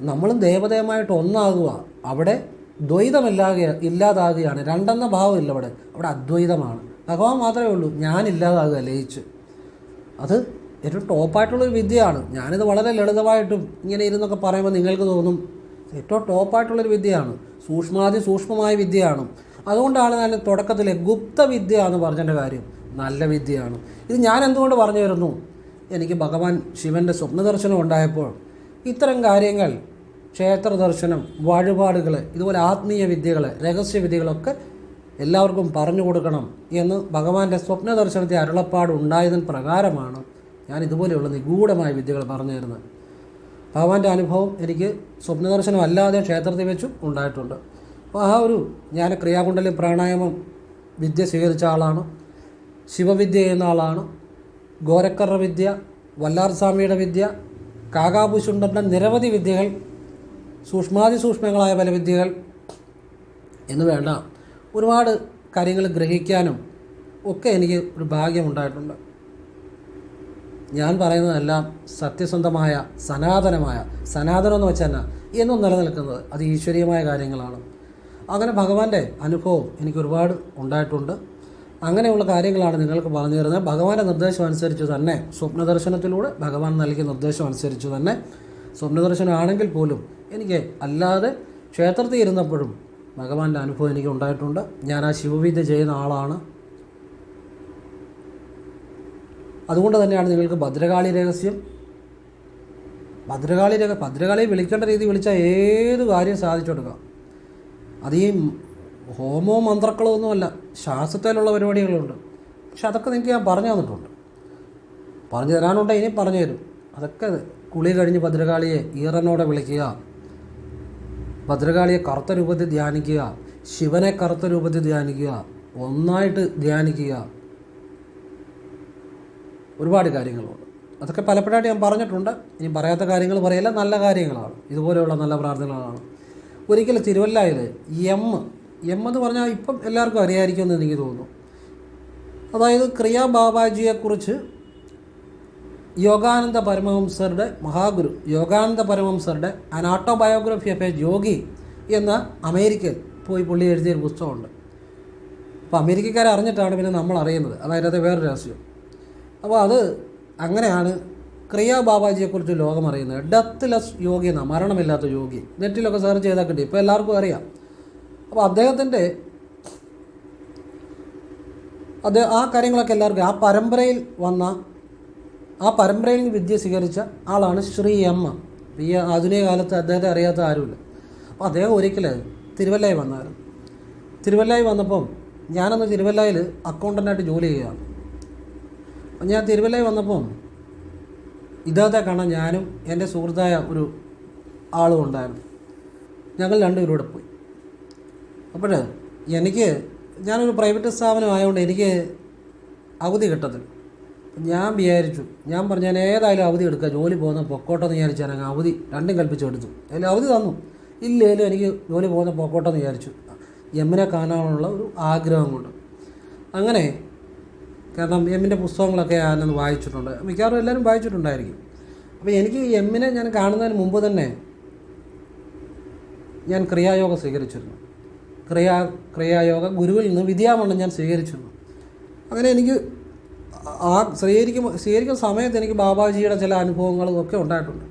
നമ്മളും ദേവതയുമായിട്ട് ഒന്നാകുക. അവിടെ ഇല്ലാതാകുകയാണ്. രണ്ടെന്ന ഭാവമില്ല അവിടെ അദ്വൈതമാണ്. ഭഗവാൻ മാത്രമേ ഉള്ളൂ. ഞാനില്ലാതാകുക, ലയിച്ച്. അത് ഏറ്റവും ടോപ്പായിട്ടുള്ളൊരു വിദ്യയാണ്. ഞാനിത് വളരെ ലളിതമായിട്ടും ഇങ്ങനെ ഇരുന്നൊക്കെ പറയുമ്പോൾ നിങ്ങൾക്ക് തോന്നും ഏറ്റവും ടോപ്പായിട്ടുള്ളൊരു വിദ്യയാണ്. സൂക്ഷ്മമായ വിദ്യയാണ്. അതുകൊണ്ടാണ് ഞാൻ തുടക്കത്തിലെ ഗുപ്തവിദ്യ എന്ന് പറഞ്ഞതിൻ്റെ കാര്യം. നല്ല വിദ്യയാണ്. ഇത് ഞാൻ എന്തുകൊണ്ട് പറഞ്ഞു തരുന്നു? എനിക്ക് ഭഗവാൻ ശിവൻ്റെ സ്വപ്നദർശനം ഉണ്ടായപ്പോൾ ഇത്തരം കാര്യങ്ങൾ, ക്ഷേത്ര ദർശനം, വഴിപാടുകൾ, ഇതുപോലെ ആത്മീയ വിദ്യകൾ, രഹസ്യവിദ്യകളൊക്കെ എല്ലാവർക്കും പറഞ്ഞു കൊടുക്കണം എന്ന് ഭഗവാന്റെ സ്വപ്നദർശനത്തെ അരുളപ്പാട് ഉണ്ടായതിന് പ്രകാരമാണ് ഞാൻ ഇതുപോലെയുള്ള നിഗൂഢമായ വിദ്യകൾ പറഞ്ഞു തരുന്നത്. ഭഗവാന്റെ അനുഭവം എനിക്ക് സ്വപ്നദർശനം അല്ലാതെ ക്ഷേത്രത്തിൽ വെച്ചും ഉണ്ടായിട്ടുണ്ട്. അപ്പോൾ ഞാൻ ക്രിയാകുണ്ടലി പ്രാണായാമം വിദ്യ സ്വീകരിച്ച ആളാണ്. ശിവവിദ്യ ചെയ്യുന്ന ആളാണ്. ഗോരക്കറ വിദ്യ, വല്ലാർ സ്വാമിയുടെ വിദ്യ, കാകാപുശുണ്ടൻ്റെ നിരവധി വിദ്യകൾ, സൂക്ഷ്മങ്ങളായ പല വിദ്യകൾ എന്ന് വേണ്ട ഒരുപാട് കാര്യങ്ങൾ ഗ്രഹിക്കാനും ഒക്കെ എനിക്ക് ഒരു ഭാഗ്യമുണ്ടായിട്ടുണ്ട്. ഞാൻ പറയുന്നതെല്ലാം സത്യസന്ധമായ, സനാതനം എന്ന് വെച്ചാൽ എന്നും നിലനിൽക്കുന്നത് അത് ഈശ്വരീയമായ കാര്യങ്ങളാണ്. അങ്ങനെ ഭഗവാന്റെ അനുഭവം എനിക്ക് ഒരുപാട് ഉണ്ടായിട്ടുണ്ട്. അങ്ങനെയുള്ള കാര്യങ്ങളാണ് നിങ്ങൾക്ക് പറഞ്ഞു തരുന്നത്. ഭഗവാന്റെ നിർദ്ദേശം അനുസരിച്ച് തന്നെ, സ്വപ്നദർശനത്തിലൂടെ ഭഗവാൻ നൽകിയ നിർദ്ദേശം അനുസരിച്ച് തന്നെ, സ്വപ്നദർശനമാണെങ്കിൽ പോലും എനിക്ക് അല്ലാതെ ക്ഷേത്രത്തിൽ ഇരുന്നപ്പോഴും ഭഗവാന്റെ അനുഭവം എനിക്ക് ഉണ്ടായിട്ടുണ്ട്. ഞാൻ ആ ശിവവിദ്യ ചെയ്യുന്ന ആളാണ്. അതുകൊണ്ട് തന്നെയാണ് നിങ്ങൾക്ക് ഭദ്രകാളി രഹസ്യം, ഭദ്രകാളിയെ വിളിക്കേണ്ട രീതി വിളിച്ചാൽ ഏത് കാര്യം സാധിച്ചെടുക്കാം. അത് ഈ ഹോമോ മന്ത്രക്കളോ ഒന്നുമല്ല, ശാസ്ത്രത്തിലുള്ള പരിപാടികളുണ്ട്. പക്ഷെ അതൊക്കെ നിങ്ങൾക്ക് ഞാൻ പറഞ്ഞു തന്നിട്ടുണ്ട്. പറഞ്ഞു തരാനുണ്ട്, ഇനി പറഞ്ഞു തരും. അതൊക്കെ കുളി കഴിഞ്ഞ് ഭദ്രകാളിയെ ഈറനോടെ വിളിക്കുക, ഭദ്രകാളിയെ കറുത്ത രൂപത്തിൽ ധ്യാനിക്കുക, ശിവനെ കറുത്ത രൂപത്തിൽ ധ്യാനിക്കുക, ഒന്നായിട്ട് ധ്യാനിക്കുക. ഒരുപാട് കാര്യങ്ങളുണ്ട്. അതൊക്കെ പലപ്പോഴായിട്ട് ഞാൻ പറഞ്ഞിട്ടുണ്ട്. ഇനി പറയാത്ത കാര്യങ്ങൾ പറയില്ല, നല്ല കാര്യങ്ങളാണ്, ഇതുപോലെയുള്ള നല്ല പ്രാർത്ഥനകളാണ്. ഒരിക്കലും തിരുവല്ലയിൽ എം എന്ന് പറഞ്ഞാൽ ഇപ്പം എല്ലാവർക്കും അറിയാമായിരിക്കുമെന്ന് എനിക്ക് തോന്നുന്നു. അതായത് ക്രിയാ ബാബാജിയെക്കുറിച്ച് യോഗാനന്ദ പരമഹംസരുടെ മഹാഗുരു യോഗാനന്ദ പരമഹംസരുടെ an autobiography of a yogi എന്ന അമേരിക്കയിൽ പോയി പുള്ളി എഴുതിയൊരു പുസ്തകമുണ്ട്. അപ്പോൾ അമേരിക്കക്കാരെ അറിഞ്ഞിട്ടാണ് പിന്നെ നമ്മൾ അറിയുന്നത്. അതായത് അത് വേറൊരു രഹസ്യം. അപ്പോൾ അത് അങ്ങനെയാണ് ക്രിയാ ബാബാജിയെക്കുറിച്ച് ലോകം അറിയുന്നത്. ഡെത്ത്ലെസ് യോഗി എന്നാണ്, മരണമില്ലാത്ത യോഗി. നെറ്റിലൊക്കെ സെർച്ച് ചെയ്താൽ കിട്ടി, ഇപ്പോൾ എല്ലാവർക്കും അറിയാം. അപ്പോൾ ആ കാര്യങ്ങളൊക്കെ എല്ലാവർക്കും ആ പരമ്പരയിൽ വിദ്യ സ്വീകരിച്ച ആളാണ് ശ്രീ എം. ഈ ആധുനിക കാലത്ത് അദ്ദേഹത്തെ അറിയാത്ത ആരുമില്ല. അപ്പോൾ അദ്ദേഹം ഒരിക്കൽ തിരുവല്ലയിൽ വന്നായിരുന്നു. തിരുവല്ലയിൽ വന്നപ്പം ഞാനന്ന് തിരുവല്ലയിൽ അക്കൗണ്ടൻ്റായിട്ട് ജോലി ചെയ്യുകയാണ്. അപ്പം ഞാൻ തിരുവല്ലയിൽ വന്നപ്പം ഇദ്ദേഹത്തെ കാണാൻ ഞാനും എൻ്റെ സുഹൃത്തായ ഒരു ആളും ഉണ്ടായിരുന്നു. ഞങ്ങൾ രണ്ടുപേരും കൂടെ പോയി. അപ്പോൾ ഞാനൊരു പ്രൈവറ്റ് സ്ഥാപനമായതുകൊണ്ട് എനിക്ക് അവധി കിട്ടത്തില്ല. ഞാൻ പറഞ്ഞു ഞാൻ ഏതായാലും അവധി എടുക്കുക, ജോലി പോകുന്ന പൊക്കോട്ടെന്ന് വിചാരിച്ചാൽ അങ്ങ് അവധി രണ്ടും കൽപ്പിച്ചെടുത്തു. അതിൽ അവധി തന്നു. ഇല്ലേലും എനിക്ക് ജോലി പോകുന്ന പൊക്കോട്ടെന്ന് വിചാരിച്ചു, എമ്മിനെ കാണാനുള്ള ഒരു ആഗ്രഹം കൊണ്ട്. അങ്ങനെ കാരണം എമ്മിൻ്റെ പുസ്തകങ്ങളൊക്കെ ഞാനൊന്ന് വായിച്ചിട്ടുണ്ട്, മിക്കവാറും എല്ലാവരും വായിച്ചിട്ടുണ്ടായിരിക്കും. അപ്പോൾ എനിക്ക് എമ്മിനെ ഞാൻ കാണുന്നതിന് മുമ്പ് തന്നെ ഞാൻ ക്രിയായോഗ സ്വീകരിച്ചിരുന്നു. ക്രിയായോഗ ഗുരുവിൽ നിന്ന് വിദ്യാമണ്ഡലം ഞാൻ സ്വീകരിച്ചിരുന്നു. അങ്ങനെ എനിക്ക് ആ സ്വീകരിക്കുന്ന സമയത്ത് എനിക്ക് ബാബാജിയുടെ ചില അനുഭവങ്ങളും ഒക്കെ ഉണ്ടായിട്ടുണ്ട്.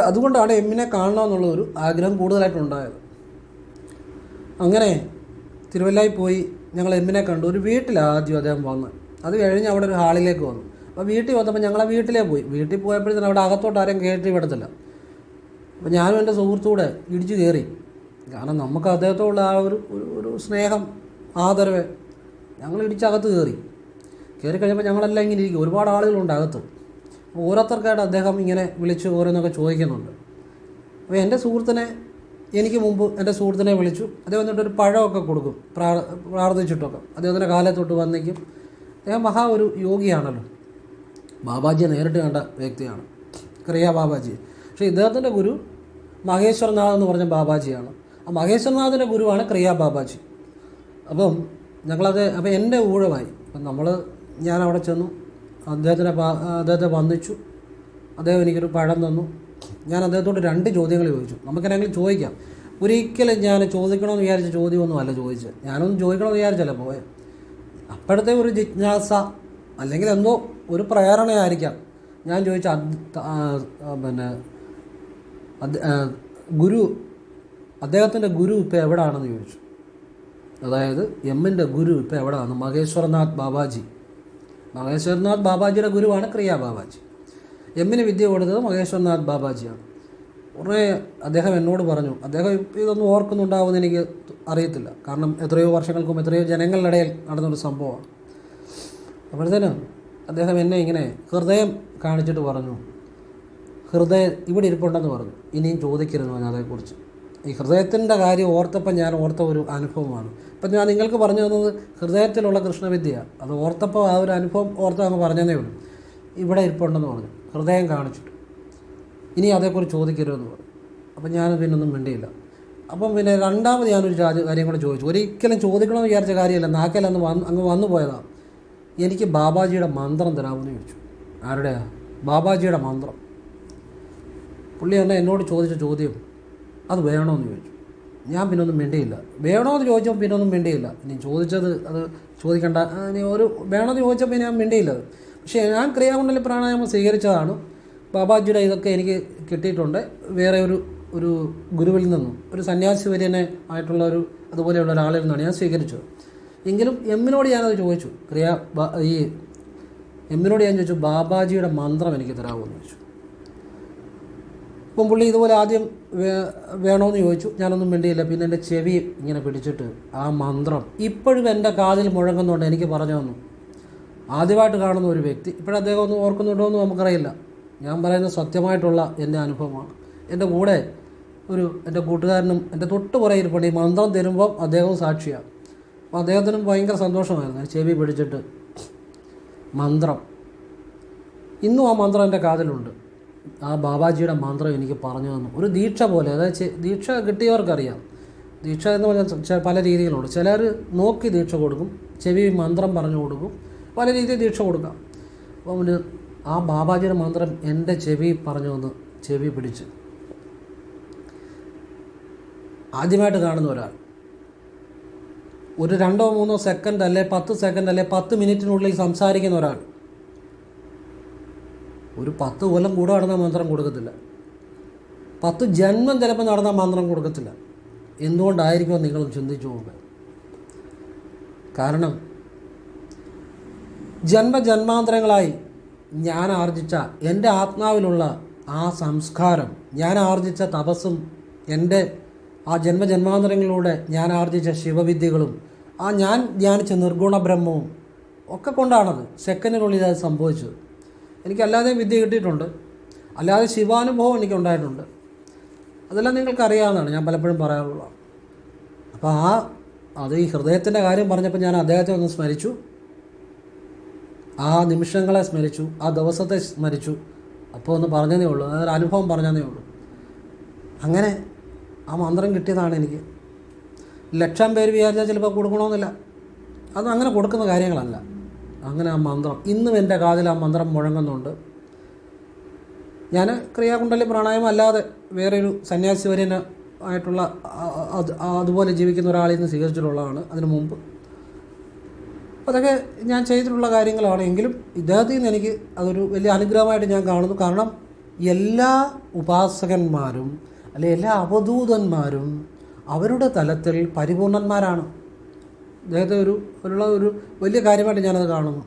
അതുകൊണ്ടാണ് എമ്മിനെ കാണണമെന്നുള്ളൊരു ആഗ്രഹം കൂടുതലായിട്ടുണ്ടായത്. അങ്ങനെ തിരുവല്ലയിൽ പോയി ഞങ്ങൾ എമ്മിനെ കണ്ടു. ഒരു വീട്ടിലാണ് ആദ്യം അദ്ദേഹം വന്നത്. അത് കഴിഞ്ഞ് അവിടെ ഒരു ഹാളിലേക്ക് വന്നു. അപ്പോൾ വീട്ടിൽ വന്നപ്പോൾ ഞങ്ങളെ വീട്ടിലേക്ക് പോയി. വീട്ടിൽ പോയപ്പോഴത്തേനും അവിടെ അകത്തോട്ട് ആരെയും കയറ്റി വിടത്തില്ല. അപ്പോൾ ഞാനും എൻ്റെ സുഹൃത്തൂടെ ഇടിച്ചു കയറി. കാരണം നമുക്ക് അദ്ദേഹത്തോടുള്ള ആ ഒരു സ്നേഹം, ആദരവ്, ഞങ്ങൾ ഇടിച്ചകത്ത് കയറി കഴിഞ്ഞപ്പോൾ ഞങ്ങളെല്ലാം ഇങ്ങനെ ഇരിക്കും. ഒരുപാട് ആളുകളുണ്ട് അകത്ത്. ഓരോരുത്തർക്കായിട്ട് അദ്ദേഹം ഇങ്ങനെ വിളിച്ച് ഓരോന്നൊക്കെ ചോദിക്കുന്നുണ്ട്. അപ്പോൾ എനിക്ക് മുമ്പ് എൻ്റെ സുഹൃത്തിനെ വിളിച്ചു. അദ്ദേഹം വന്നിട്ടൊരു പഴമൊക്കെ കൊടുക്കും, പ്രാർത്ഥിച്ചിട്ടൊക്കെ. അദ്ദേഹത്തിൻ്റെ കാലത്തോട്ട് വന്നിക്കും. അദ്ദേഹം ഒരു യോഗിയാണല്ലോ, ബാബാജിയെ നേരിട്ട് കണ്ട വ്യക്തിയാണ്, ക്രിയാ ബാബാജി. പക്ഷേ ഇദ്ദേഹത്തിൻ്റെ ഗുരു മഹേശ്വർനാഥ് എന്ന് പറഞ്ഞ ബാബാജിയാണ്. ആ മഹേശ്വർനാഥിൻ്റെ ഗുരുവാണ് ക്രിയാ ബാബാജി. അപ്പം എൻ്റെ ഊഴമായി. ഞാൻ അവിടെ ചെന്നു, അദ്ദേഹത്തെ വന്ദിച്ചു. അദ്ദേഹം എനിക്കൊരു പഴം തന്നു. ഞാൻ അദ്ദേഹത്തോട് 2 ചോദ്യങ്ങൾ ചോദിച്ചു. നമുക്കെന്തെങ്കിലും ചോദിക്കാം. ഒരിക്കലും ഞാൻ ചോദിക്കണമെന്ന് വിചാരിച്ച ചോദ്യമൊന്നും അല്ല ചോദിച്ചത്. ഞാനൊന്നും ചോദിക്കണമെന്ന് വിചാരിച്ചല്ല പോയത്. അപ്പോഴത്തെ ഒരു ജിജ്ഞാസ അല്ലെങ്കിൽ എന്തോ ഒരു പ്രേരണയായിരിക്കാം. ഞാൻ ചോദിച്ച അദ്ദേഹത്തിൻ്റെ ഗുരു ഇപ്പോൾ എവിടെയാണെന്ന് ചോദിച്ചു. അതായത് എമ്മിൻ്റെ ഗുരു ഇപ്പോൾ എവിടെയാണ്? മഹേശ്വർനാഥ് ബാബാജിയുടെ ഗുരുവാണ് ക്രിയാ ബാബാജി. എമ്മിന് വിദ്യ കൊടുത്തത് മഹേശ്വർനാഥ് ബാബാജിയാണ്. ഉടനെ അദ്ദേഹം എന്നോട് പറഞ്ഞു, അദ്ദേഹം ഇതൊന്നും ഓർക്കുന്നുണ്ടാവുമെന്ന് എനിക്ക് അറിയത്തില്ല, കാരണം എത്രയോ വർഷങ്ങൾക്കും എത്രയോ ജനങ്ങളുടെ ഇടയിൽ നടന്നൊരു സംഭവമാണ്. അപ്പോഴത്തേനും അദ്ദേഹം എന്നെ ഇങ്ങനെ ഹൃദയം കാണിച്ചിട്ട് പറഞ്ഞു, ഇവിടെ ഇരിപ്പുണ്ടെന്ന് പറഞ്ഞു, ഇനിയും ചോദിക്കരുതെന്ന് പറഞ്ഞു അതേക്കുറിച്ച്. ഈ ഹൃദയത്തിൻ്റെ കാര്യം ഓർത്തപ്പോൾ ഞാൻ ഓർത്ത ഒരു അനുഭവമാണ്. ഇപ്പം ഞാൻ നിങ്ങൾക്ക് പറഞ്ഞു തന്നത് ഹൃദയത്തിലുള്ള കൃഷ്ണവിദ്യ. അത് ഓർത്തപ്പോൾ ആ ഒരു അനുഭവം അങ്ങ് പറഞ്ഞതേ ഉള്ളൂ. ഇവിടെ ഇരിപ്പുണ്ടെന്ന് പറഞ്ഞു, ഹൃദയം കാണിച്ചിട്ട്. ഇനി അതേക്കുറിച്ച് ചോദിക്കരുതെന്ന് പറഞ്ഞു. അപ്പം ഞാൻ പിന്നൊന്നും മിണ്ടിയില്ല. അപ്പം പിന്നെ രണ്ടാമത് ഞാനൊരു കാര്യം കൂടെ ചോദിച്ചു. ഒരിക്കലും ചോദിക്കണമെന്ന് വിചാരിച്ച കാര്യമല്ല, നാക്കിലന്ന് അങ്ങ് വന്നു പോയതാണ്. എനിക്ക് ബാബാജിയുടെ മന്ത്രം തരാമെന്ന് ചോദിച്ചു. ആരുടെയാ? ബാബാജിയുടെ മന്ത്രം. പുള്ളി എന്നോട് ചോദിച്ച ചോദ്യം അത് വേണമെന്ന് ചോദിച്ചു. ഞാൻ പിന്നൊന്നും മിണ്ടിയില്ല. വേണമെന്ന് ചോദിച്ചപ്പോൾ പിന്നൊന്നും മിണ്ടിയില്ല. ഇനി ചോദിച്ചത് അത് ചോദിക്കേണ്ട, ഇനി വേണമെന്ന് ചോദിച്ചപ്പോൾ ഞാൻ മിണ്ടിയില്ല. പക്ഷേ ഞാൻ ക്രിയാകുണ്ടലി പ്രാണായാമം സ്വീകരിച്ചതാണ്. ബാബാജിയുടെ ഇതൊക്കെ എനിക്ക് കിട്ടിയിട്ടുണ്ട് വേറെ ഒരു ഗുരുവിൽ നിന്നും, ഒരു സന്യാസി വര്യനെ ആയിട്ടുള്ള അതുപോലെയുള്ള ഒരാളിൽ നിന്നാണ് ഞാൻ സ്വീകരിച്ചത്. എങ്കിലും എമ്മിനോട് ഞാനത് ചോദിച്ചു. എമ്മിനോട് ഞാൻ ചോദിച്ചു, ബാബാജിയുടെ മന്ത്രം എനിക്ക് തരാമെന്ന് ചോദിച്ചു. അപ്പം പുള്ളി ഇതുപോലെ ആദ്യം വേണമെന്ന് ചോദിച്ചു. ഞാനൊന്നും മിണ്ടിയില്ല. പിന്നെ എൻ്റെ ചെവി ഇങ്ങനെ പിടിച്ചിട്ട് ആ മന്ത്രം ഇപ്പോഴും എൻ്റെ കാതിൽ മുഴങ്ങുന്നുണ്ട്. എനിക്ക് പറഞ്ഞു തന്നു. ആദ്യമായിട്ട് കാണുന്ന ഒരു വ്യക്തി. ഇപ്പോഴദ്ദേഹം ഒന്നും ഓർക്കുന്നുണ്ടോ എന്ന് നമുക്കറിയില്ല. ഞാൻ പറയുന്നത് സത്യമായിട്ടുള്ള എൻ്റെ അനുഭവമാണ്. എൻ്റെ കൂടെ എൻ്റെ കൂട്ടുകാരനും എൻ്റെ തൊട്ട് പുറകിരിപ്പുണ്ട്. ഈ മന്ത്രം തരുമ്പം അദ്ദേഹവും സാക്ഷിയാണ്. അപ്പോൾ അദ്ദേഹത്തിനും ഭയങ്കര സന്തോഷമായിരുന്നു. ചെവി പിടിച്ചിട്ട് മന്ത്രം. ഇന്നും ആ മന്ത്രം എൻ്റെ കാതിലുണ്ട്. ആ ബാബാജിയുടെ മന്ത്രം എനിക്ക് പറഞ്ഞു തന്നു. ഒരു ദീക്ഷ പോലെ, അതായത് ദീക്ഷ കിട്ടിയവർക്കറിയാം. ദീക്ഷ എന്ന് പറഞ്ഞാൽ പല രീതികളുണ്ട്. ചിലർ നോക്കി ദീക്ഷ കൊടുക്കും, ചെവി മന്ത്രം പറഞ്ഞു കൊടുക്കും, പല രീതിയിൽ ദീക്ഷ കൊടുക്കാം. അപ്പം ആ ബാബാജിയുടെ മന്ത്രം എൻ്റെ ചെവി പറഞ്ഞു തന്ന് ചെവി പിടിച്ച് ആദ്യമായിട്ട് കാണുന്ന ഒരാൾ ഒരു 2-3 സെക്കൻഡ് അല്ലെ 10 സെക്കൻഡ് അല്ലെ 10 മിനിറ്റിനുള്ളിൽ സംസാരിക്കുന്ന ഒരാൾ ഒരു 10 കൊല്ലം കൂടെ നടന്ന മന്ത്രം കൊടുക്കത്തില്ല. 10 ജന്മം ചിലപ്പോൾ നടന്ന മന്ത്രം കൊടുക്കത്തില്ല. എന്തുകൊണ്ടായിരിക്കുമോ നിങ്ങൾ ചിന്തിച്ചു പോകുക. കാരണം ജന്മജന്മാന്തരങ്ങളായി ഞാൻ ആർജിച്ച എൻ്റെ ആത്മാവിലുള്ള ആ സംസ്കാരം, ഞാൻ ആർജിച്ച തപസ്സും, എൻ്റെ ആ ജന്മജന്മാന്തരങ്ങളിലൂടെ ഞാൻ ആർജിച്ച ശിവവിദ്യകളും, ആ ഞാൻ ധ്യാനിച്ച നിർഗുണ ബ്രഹ്മവും ഒക്കെ കൊണ്ടാണത് സെക്കൻഡിനുള്ളിൽ അത് സംഭവിച്ചത്. എനിക്കല്ലാതെ വിദ്യ കിട്ടിയിട്ടുണ്ട്, അല്ലാതെ ശിവാനുഭവം എനിക്കുണ്ടായിട്ടുണ്ട്. അതെല്ലാം നിങ്ങൾക്കറിയാവുന്നതാണ്, ഞാൻ പലപ്പോഴും പറയാറുള്ളത്. അപ്പോൾ അത് ഈ ഹൃദയത്തിൻ്റെ കാര്യം പറഞ്ഞപ്പോൾ ഞാൻ അദ്ദേഹത്തെ ഒന്ന് സ്മരിച്ചു, ആ നിമിഷങ്ങളെ സ്മരിച്ചു, ആ ദിവസത്തെ സ്മരിച്ചു. അപ്പോൾ ഒന്ന് പറഞ്ഞതേ ഉള്ളൂ, അതൊരു അനുഭവം പറഞ്ഞതേ ഉള്ളൂ. അങ്ങനെ ആ മന്ത്രം കിട്ടിയതാണ് എനിക്ക്. 1,00,000 പേര് വിചാരിച്ചാൽ ചിലപ്പോൾ കൊടുക്കണമെന്നില്ല. അത് അങ്ങനെ കൊടുക്കുന്ന കാര്യങ്ങളല്ല. അങ്ങനെ ആ മന്ത്രം ഇന്നും എൻ്റെ കാതിൽ ആ മന്ത്രം മുഴങ്ങുന്നുണ്ട്. ഞാൻ ക്രിയാകുണ്ടലി പ്രാണായാമം അല്ലാതെ വേറൊരു സന്യാസി വര്യന് ആയിട്ടുള്ള അതുപോലെ ജീവിക്കുന്ന ഒരാളിൽ നിന്ന് സ്വീകരിച്ചിട്ടുള്ളതാണ് അതിനു മുമ്പ്. അതൊക്കെ ഞാൻ ചെയ്തിട്ടുള്ള കാര്യങ്ങളാണ്. എങ്കിലും ഇദ്ദേഹത്തിൽ നിന്ന് എനിക്ക് അതൊരു വലിയ അനുഗ്രഹമായിട്ട് ഞാൻ കാണുന്നു. കാരണം എല്ലാ ഉപാസകന്മാരും അല്ലെ എല്ലാ അവധൂതന്മാരും അവരുടെ തലത്തിൽ പരിപൂർണന്മാരാണ്. അദ്ദേഹത്തെ ഒരു വലിയ കാര്യമായിട്ട് ഞാനത് കാണുന്നു.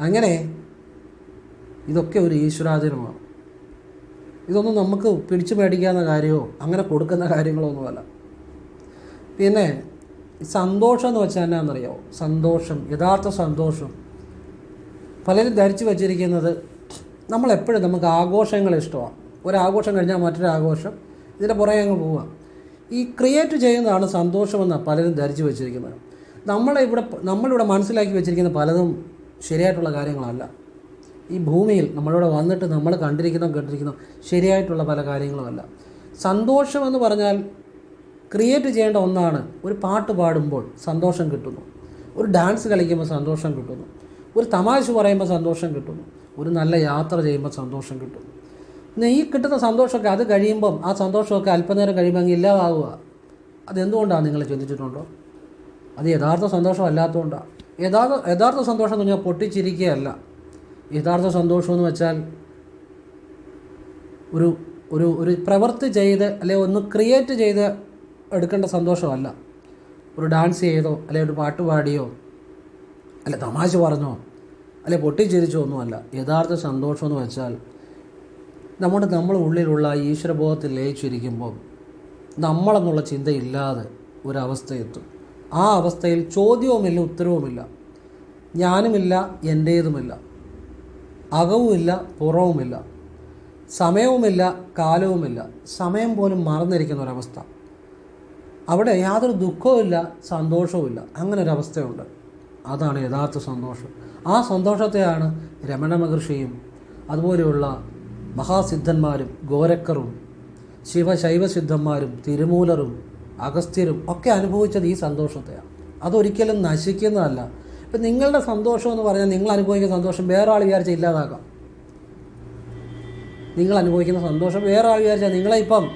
അങ്ങനെ ഇതൊക്കെ ഒരു ഈശ്വരാധീനമാണ്. ഇതൊന്നും നമുക്ക് പിടിച്ചു മേടിക്കാവുന്ന കാര്യമോ അങ്ങനെ കൊടുക്കുന്ന കാര്യങ്ങളോ ഒന്നുമല്ല. പിന്നെ സന്തോഷം എന്ന് വെച്ചാൽ എന്നാണെന്നറിയാമോ? സന്തോഷം, യഥാർത്ഥ സന്തോഷം പലരും ധരിച്ചു വച്ചിരിക്കുന്നത് നമ്മളെപ്പോഴും നമുക്ക് ആഘോഷങ്ങൾ ഇഷ്ടമാണ്. ഒരാഘോഷം കഴിഞ്ഞാൽ മറ്റൊരു ആഘോഷം, ഇതിൻ്റെ പുറകെ അങ്ങ് പോവുക. ഈ ക്രിയേറ്റ് ചെയ്യുന്നതാണ് സന്തോഷമെന്നാണ് പലരും ധരിച്ചു വച്ചിരിക്കുന്നത്. നമ്മളിവിടെ മനസ്സിലാക്കി വെച്ചിരിക്കുന്ന പലതും ശരിയായിട്ടുള്ള കാര്യങ്ങളല്ല. ഈ ഭൂമിയിൽ നമ്മളിവിടെ വന്നിട്ട് നമ്മൾ കണ്ടിരിക്കുന്നോ ശരിയായിട്ടുള്ള പല കാര്യങ്ങളുമല്ല. സന്തോഷമെന്ന് പറഞ്ഞാൽ ക്രിയേറ്റ് ചെയ്യേണ്ട ഒന്നാണ്. ഒരു പാട്ട് പാടുമ്പോൾ സന്തോഷം കിട്ടുന്നു, ഒരു ഡാൻസ് കളിക്കുമ്പോൾ സന്തോഷം കിട്ടുന്നു, ഒരു തമാശ പറയുമ്പോൾ സന്തോഷം കിട്ടുന്നു, ഒരു നല്ല യാത്ര ചെയ്യുമ്പോൾ സന്തോഷം കിട്ടുന്നു. ഈ കിട്ടുന്ന സന്തോഷമൊക്കെ അത് കഴിയുമ്പം ആ സന്തോഷമൊക്കെ അല്പനേരം കഴിയുമ്പോൾ അങ്ങ് ഇല്ലാതാവുക. അതെന്തുകൊണ്ടാണ് നിങ്ങൾ ചിന്തിച്ചിട്ടുണ്ടോ? അത് യഥാർത്ഥ സന്തോഷം അല്ലാത്തതുകൊണ്ടാണ്. യഥാർത്ഥ സന്തോഷം എന്ന് പറഞ്ഞാൽ പൊട്ടിച്ചിരിക്കുകയല്ല. യഥാർത്ഥ സന്തോഷം എന്ന് വെച്ചാൽ ഒരു പ്രവൃത്തി ചെയ്ത് അല്ലെ ഒന്ന് ക്രിയേറ്റ് ചെയ്ത് എടുക്കേണ്ട സന്തോഷമല്ല. ഒരു ഡാൻസ് ചെയ്തോ അല്ലെ ഒരു പാട്ട് പാടിയോ അല്ലെ തമാശ പറഞ്ഞോ അല്ലെ പൊട്ടിച്ചിരിച്ചോ ഒന്നുമല്ല. യഥാർത്ഥ സന്തോഷം എന്ന് വെച്ചാൽ നമ്മുടെ ഉള്ളിലുള്ള ഈശ്വരബോധത്തിൽ ലയിച്ചിരിക്കുമ്പോൾ നമ്മളെന്നുള്ള ചിന്തയില്ലാതെ ഒരവസ്ഥയെത്തും. ആ അവസ്ഥയിൽ ചോദ്യവുമില്ല, ഉത്തരവുമില്ല, ഞാനുമില്ല, എൻ്റേതുമില്ല, അകവുമില്ല, പുറവുമില്ല, സമയവുമില്ല, കാലവുമില്ല, സമയം പോലും മറന്നിരിക്കുന്ന ഒരവസ്ഥ. അവിടെ യാതൊരു ദുഃഖവുമില്ല, സന്തോഷവുമില്ല. അങ്ങനെ ഒരവസ്ഥയുണ്ട്. അതാണ് യഥാർത്ഥ സന്തോഷം. ആ സന്തോഷത്തെയാണ് രമണ മഹർഷിയും അതുപോലെയുള്ള മഹാസിദ്ധന്മാരും ഗോരക്കറും ശൈവസിദ്ധന്മാരും തിരുമൂലരും അഗസ്ത്യരും ഒക്കെ അനുഭവിച്ചത് ഈ സന്തോഷത്തെയാണ്. അതൊരിക്കലും നശിക്കുന്നതല്ല. ഇപ്പം നിങ്ങളുടെ സന്തോഷം എന്ന് പറഞ്ഞാൽ നിങ്ങൾ അനുഭവിക്കുന്ന സന്തോഷം വേറെ ആൾ വിചാരിച്ച ഇല്ലാതാക്കാം. നിങ്ങൾ അനുഭവിക്കുന്ന സന്തോഷം വേറെ ആൾ വിചാരിച്ചാൽ നിങ്ങളെ ഇപ്പം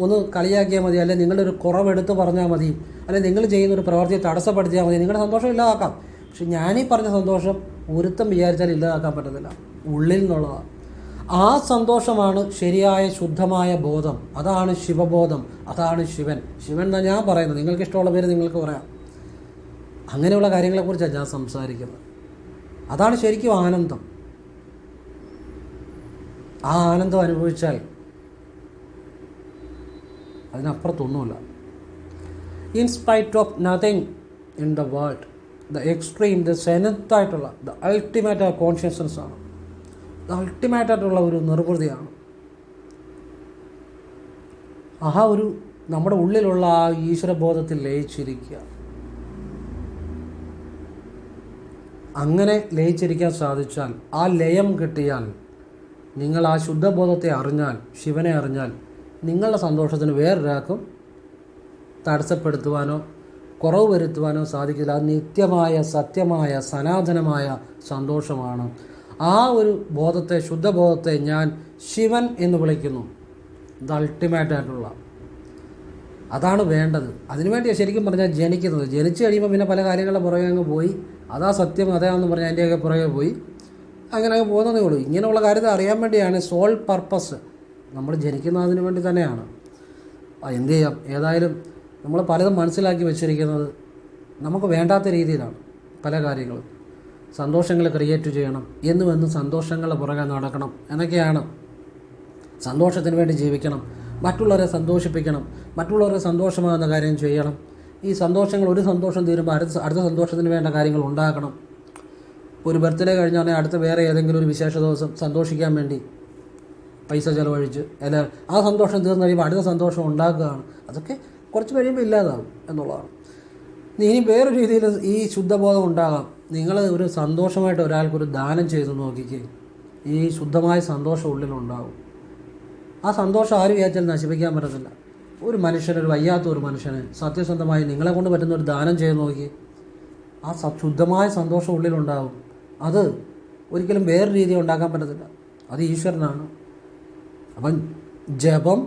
ഒന്ന് കളിയാക്കിയാൽ മതി, അല്ലെങ്കിൽ നിങ്ങളുടെ ഒരു കുറവെടുത്ത് പറഞ്ഞാൽ മതി, അല്ലെങ്കിൽ നിങ്ങൾ ചെയ്യുന്ന ഒരു പ്രവൃത്തിയെ തടസ്സപ്പെടുത്തിയാൽ മതി, നിങ്ങളുടെ സന്തോഷം ഇല്ലാതാക്കാം. പക്ഷെ ഞാനീ പറഞ്ഞ സന്തോഷം ഒരുത്തം വിചാരിച്ചാൽ ഇല്ലാതാക്കാൻ പറ്റത്തില്ല, ഉള്ളിൽ നിന്നുള്ളതാണ്. ആ സന്തോഷമാണ് ശരിയായ ശുദ്ധമായ ബോധം. അതാണ് ശിവബോധം, അതാണ് ശിവൻ. ശിവൻ എന്നാണ് ഞാൻ പറയുന്നത്, നിങ്ങൾക്ക് ഇഷ്ടമുള്ള പേര് നിങ്ങൾക്ക് പറയാം. അങ്ങനെയുള്ള കാര്യങ്ങളെക്കുറിച്ചാണ് ഞാൻ സംസാരിക്കുന്നത്. അതാണ് ശരിക്കും ആനന്ദം. ആ ആനന്ദം അനുഭവിച്ചാൽ അതിനപ്പുറത്തൊന്നുമില്ല. In spite of nothing in the world, the extreme, the സെനത്തായിട്ടുള്ള ദ അൾട്ടിമേറ്റ് കോൺഷ്യസ്നസ് ആണ്. ദ അൾട്ടിമേറ്റായിട്ടുള്ള ഒരു നിർവൃതിയാണ്. നമ്മുടെ ഉള്ളിലുള്ള ആ ഈശ്വരബോധത്തിൽ ലയിച്ചിരിക്കുക. അങ്ങനെ ലയിച്ചിരിക്കാൻ സാധിച്ചാൽ, ആ ലയം കിട്ടിയാൽ, നിങ്ങൾ ആ ശുദ്ധബോധത്തെ അറിഞ്ഞാൽ, ശിവനെ അറിഞ്ഞാൽ, നിങ്ങളുടെ സന്തോഷത്തിന് വേറൊരാൾക്കും തടസ്സപ്പെടുത്തുവാനോ കുറവ് വരുത്തുവാനോ സാധിക്കില്ല. അത് നിത്യമായ, സത്യമായ, സനാതനമായ സന്തോഷമാണ്. ആ ഒരു ബോധത്തെ, ശുദ്ധബോധത്തെ ഞാൻ ശിവൻ എന്ന് വിളിക്കുന്നു. ഇത് അൾട്ടിമേറ്റായിട്ടുള്ള, അതാണ് വേണ്ടത്. അതിനുവേണ്ടിയാണ് ശരിക്കും പറഞ്ഞാൽ ജനിക്കുന്നത്. ജനിച്ചു കഴിയുമ്പോൾ പിന്നെ പല കാര്യങ്ങളുടെ പുറകെ അങ്ങ് പോയി, അതാ സത്യം, അതാണെന്ന് പറഞ്ഞാൽ അതിൻ്റെയൊക്കെ പുറകെ പോയി അങ്ങനെ അങ്ങ് പോകുന്നതേ ഉള്ളൂ. ഇങ്ങനെയുള്ള കാര്യത്തെ അറിയാൻ വേണ്ടിയാണ് സോൾ പർപ്പസ്. നമ്മൾ ജനിക്കുന്നതിന് വേണ്ടി തന്നെയാണ്. എന്ത് ചെയ്യാം, ഏതായാലും നമ്മൾ പലതും മനസ്സിലാക്കി വെച്ചിരിക്കുന്നത് നമുക്ക് വേണ്ടാത്ത രീതിയിലാണ്. പല കാര്യങ്ങളും സന്തോഷങ്ങൾ ക്രിയേറ്റ് ചെയ്യണം എന്നുമെന്ന് സന്തോഷങ്ങളുടെ പുറകെ നടക്കണം എന്നൊക്കെയാണ്. സന്തോഷത്തിന് വേണ്ടി ജീവിക്കണം, മറ്റുള്ളവരെ സന്തോഷിപ്പിക്കണം, മറ്റുള്ളവരെ സന്തോഷമാകുന്ന കാര്യം ചെയ്യണം. ഈ സന്തോഷങ്ങൾ, ഒരു സന്തോഷം തീരുമ്പോൾ അടുത്ത സന്തോഷത്തിന് വേണ്ട കാര്യങ്ങൾ ഉണ്ടാക്കണം. ഒരു ബർത്ത്ഡേ കഴിഞ്ഞാണെങ്കിൽ അടുത്ത വേറെ ഏതെങ്കിലും ഒരു വിശേഷ ദിവസം സന്തോഷിക്കാൻ വേണ്ടി പൈസ ചിലവഴിച്ച്, അല്ല ആ സന്തോഷം തീർന്നു കഴിയുമ്പോൾ അടുത്ത സന്തോഷം ഉണ്ടാക്കുകയാണ്. അതൊക്കെ കുറച്ച് കഴിയുമ്പോൾ ഇല്ലാതാകും എന്നുള്ളതാണ്. ഇനി വേറൊരു രീതിയിൽ ഈ ശുദ്ധബോധം ഉണ്ടാകാം. നിങ്ങൾ ഒരു സന്തോഷമായിട്ട് ഒരാൾക്കൊരു ദാനം ചെയ്ത് നോക്കിക്കേ, ഈ ശുദ്ധമായ സന്തോഷം ഉള്ളിലുണ്ടാകും. ആ സന്തോഷം ആര് വിചാരിച്ചാൽ നശിപ്പിക്കാൻ പറ്റത്തില്ല. ഒരു മനുഷ്യന്, ഒരു വയ്യാത്ത ഒരു മനുഷ്യന് സത്യസന്ധമായി നിങ്ങളെ കൊണ്ട് പറ്റുന്ന ഒരു ദാനം ചെയ്ത് നോക്കി, ആ ശുദ്ധമായ സന്തോഷം ഉള്ളിലുണ്ടാകും. അത് ഒരിക്കലും വേറെ രീതി ഉണ്ടാക്കാൻ പറ്റത്തില്ല. അത് ഈശ്വരനാണ്. അപ്പം ജപം,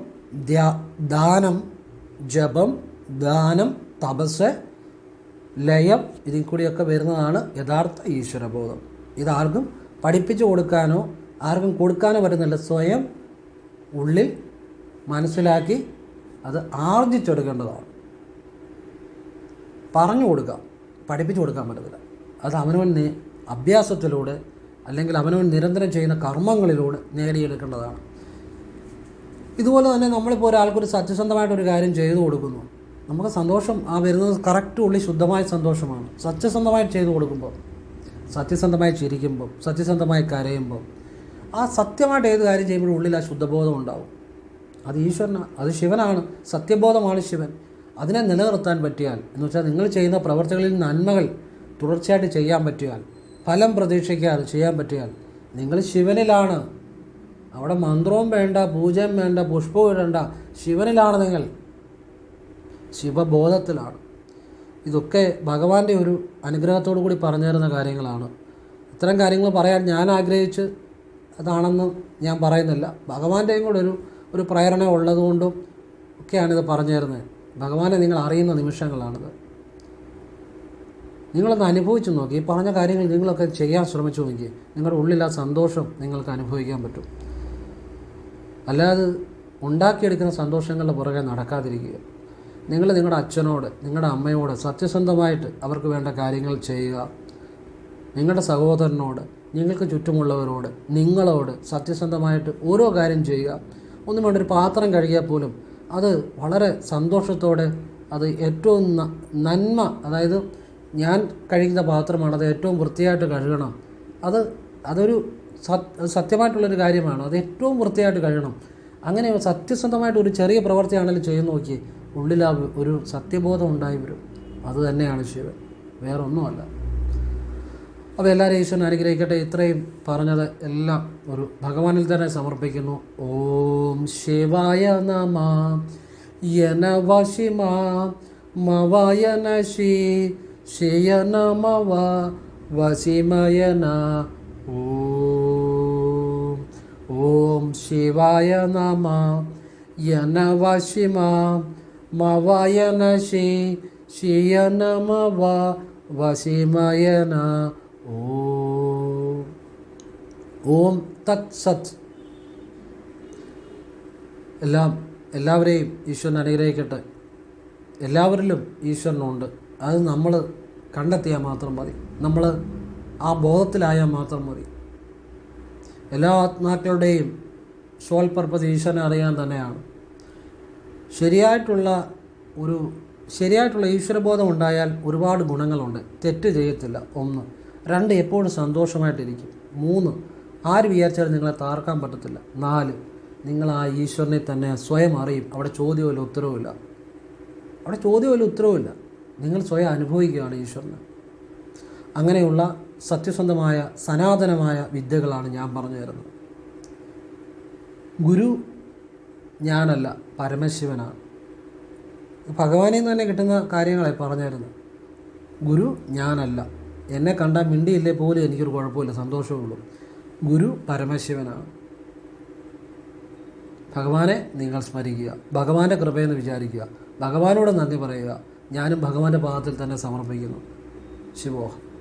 ദാനം, തപസ്, ലയം, ഇതിൽ കൂടിയൊക്കെ വരുന്നതാണ് യഥാർത്ഥ ഈശ്വരബോധം. ഇതാർക്കും പഠിപ്പിച്ചു കൊടുക്കാനോ ആർക്കും കൊടുക്കാനോ പറ്റുന്നില്ല. സ്വയം ഉള്ളിൽ മനസ്സിലാക്കി അത് ആർജിച്ചെടുക്കേണ്ടതാണ്. പറഞ്ഞു കൊടുക്കാം, പഠിപ്പിച്ചു കൊടുക്കാൻ പറ്റത്തില്ല. അത് അവനവൻ അഭ്യാസത്തിലൂടെ അല്ലെങ്കിൽ അവനവൻ നിരന്തരം ചെയ്യുന്ന കർമ്മങ്ങളിലൂടെ നേടിയെടുക്കേണ്ടതാണ്. ഇതുപോലെ തന്നെ നമ്മളിപ്പോൾ ഒരാൾക്കൊരു സത്യസന്ധമായിട്ടൊരു കാര്യം ചെയ്തു കൊടുക്കുന്നു, നമുക്ക് സന്തോഷം ആ വരുന്നത് കറക്റ്റ് ഉള്ളിൽ ശുദ്ധമായ സന്തോഷമാണ്. സത്യസന്ധമായിട്ട് ചെയ്തു കൊടുക്കുമ്പോൾ, സത്യസന്ധമായി ചിരിക്കുമ്പോൾ, സത്യസന്ധമായി കരയുമ്പോൾ, ആ സത്യമായിട്ട് ഏത് കാര്യം ചെയ്യുമ്പോഴും ഉള്ളിൽ ആ ശുദ്ധബോധം ഉണ്ടാവും. അത് ഈശ്വരനാണ്, അത് ശിവനാണ്. സത്യബോധമാണ് ശിവൻ. അതിനെ നിലനിർത്താൻ പറ്റിയാൽ, എന്ന് വെച്ചാൽ നിങ്ങൾ ചെയ്യുന്ന പ്രവർത്തികളിൽ നന്മകൾ തുടർച്ചയായിട്ട് ചെയ്യാൻ പറ്റിയാൽ, ഫലം പ്രതീക്ഷിക്കാതെ ചെയ്യാൻ പറ്റിയാൽ, നിങ്ങൾ ശിവനിലാണ്. അവിടെ മന്ത്രവും വേണ്ട, പൂജയും വേണ്ട, പുഷ്പവും ഇടേണ്ട, ശിവനിലാണ് നിങ്ങൾ, ശിവബോധത്തിലാണ്. ഇതൊക്കെ ഭഗവാന്റെ ഒരു അനുഗ്രഹത്തോടു കൂടി പറഞ്ഞു തരുന്ന കാര്യങ്ങളാണ്. ഇത്തരം കാര്യങ്ങൾ പറയാൻ ഞാൻ ആഗ്രഹിച്ച് അതാണെന്ന് ഞാൻ പറയുന്നില്ല. ഭഗവാന്റെയും കൂടെ ഒരു പ്രേരണ ഉള്ളതുകൊണ്ടും ഒക്കെയാണിത് പറഞ്ഞു തരുന്നത്. ഭഗവാനെ നിങ്ങൾ അറിയുന്ന നിമിഷങ്ങളാണിത്. നിങ്ങളൊന്ന് അനുഭവിച്ച് നോക്കി. ഈ പറഞ്ഞ കാര്യങ്ങൾ നിങ്ങളൊക്കെ ചെയ്യാൻ ശ്രമിച്ചു നോക്കി, നിങ്ങളുടെ ഉള്ളിൽ ആ സന്തോഷം നിങ്ങൾക്ക് അനുഭവിക്കാൻ പറ്റും. അല്ലാതെ ഉണ്ടാക്കിയെടുക്കുന്ന സന്തോഷങ്ങളുടെ പുറകെ നടക്കാതിരിക്കുക. നിങ്ങൾ നിങ്ങളുടെ അച്ഛനോട്, നിങ്ങളുടെ അമ്മയോട് സത്യസന്ധമായിട്ട് അവർക്ക് വേണ്ട കാര്യങ്ങൾ ചെയ്യുക. നിങ്ങളുടെ സഹോദരനോട്, നിങ്ങൾക്ക് ചുറ്റുമുള്ളവരോട്, നിങ്ങളോട് സത്യസന്ധമായിട്ട് ഓരോ കാര്യം ചെയ്യുക. ഒന്നും വേണ്ട, ഒരു പാത്രം കഴുകിയാൽ പോലും അത് വളരെ സന്തോഷത്തോടെ, അത് ഏറ്റവും നന്മ, അതായത് ഞാൻ കഴിക്കുന്ന പാത്രമാണ്, അത് ഏറ്റവും വൃത്തിയായിട്ട് കഴുകണം. അതൊരു സത്യമായിട്ടുള്ളൊരു കാര്യമാണ്. അത് ഏറ്റവും വൃത്തിയായിട്ട് കഴുകണം. അങ്ങനെ സത്യസന്ധമായിട്ട് ഒരു ചെറിയ പ്രവൃത്തിയാണെങ്കിലും ചെയ്തു നോക്കി, ഉള്ളിൽ ആ ഒരു സത്യബോധം ഉണ്ടായി വരും. അത് തന്നെയാണ് ശിവൻ, വേറൊന്നുമല്ല. അപ്പോൾ എല്ലാവരും ഈശ്വരൻ അനുഗ്രഹിക്കട്ടെ. ഇത്രയും പറഞ്ഞത് എല്ലാം ഒരു ഭഗവാനിൽ തന്നെ സമർപ്പിക്കുന്നു. ഓം ശിവായ നമ യന വശിമ മവയന ശിയന മവ വശിമയന. ഓം ശിവായ നമ യന വശിമ മവയന ശിയന മവ വശിമയന. ഓം തത് സത്. എല്ലാവരെയും ഈശ്വരൻ അനുഗ്രഹിക്കട്ടെ. എല്ലാവരിലും ഈശ്വരനുണ്ട്. അത് നമ്മൾ കണ്ടെത്തിയാൽ മാത്രം മതി. നമ്മൾ ആ ബോധത്തിലായാൽ മാത്രം മതി. എല്ലാ ആത്മാക്കളുടെയും സോൾ പർപ്പസ് ഈശ്വരനെ അറിയാൻ തന്നെയാണ്. ശരിയായിട്ടുള്ള ഈശ്വരബോധം ഉണ്ടായാൽ ഒരുപാട് ഗുണങ്ങളുണ്ട്. തെറ്റ് ചെയ്യത്തില്ല. 1. 2, എപ്പോഴും സന്തോഷമായിട്ടിരിക്കും. 3, ആര് വിചാരിച്ചാലും നിങ്ങളെ താർക്കാൻ പറ്റത്തില്ല. 4, നിങ്ങൾ ആ ഈശ്വരനെ തന്നെ സ്വയം അറിയും. അവിടെ ചോദ്യമില്ല, ഉത്തരവുമില്ല. നിങ്ങൾ സ്വയം അനുഭവിക്കുകയാണ് ഈശ്വരനെ. അങ്ങനെയുള്ള സത്യസന്ധമായ സനാതനമായ വിദ്യകളാണ് ഞാൻ പറഞ്ഞു തരുന്നത്. ഗുരു ഞാനല്ല, പരമശിവനാണ്. ഭഗവാനിൽ നിന്ന് തന്നെ കിട്ടുന്ന കാര്യങ്ങളെ പറഞ്ഞു തരുന്നത്. ഗുരു ഞാനല്ല, എന്നെ കണ്ടാൽ മിണ്ടിയില്ലേ പോലും എനിക്കൊരു കുഴപ്പമില്ല, സന്തോഷമുള്ളൂ. ഗുരു പരമശിവനാണ്. ഭഗവാനെ നിങ്ങൾ സ്മരിക്കുക, ഭഗവാന്റെ കൃപയെന്ന് വിചാരിക്കുക, ഭഗവാനോട് നന്ദി പറയുക. ഞാനും ഭഗവാന്റെ പാദത്തിൽ തന്നെ സമർപ്പിക്കുന്നു. ശിവോഹം.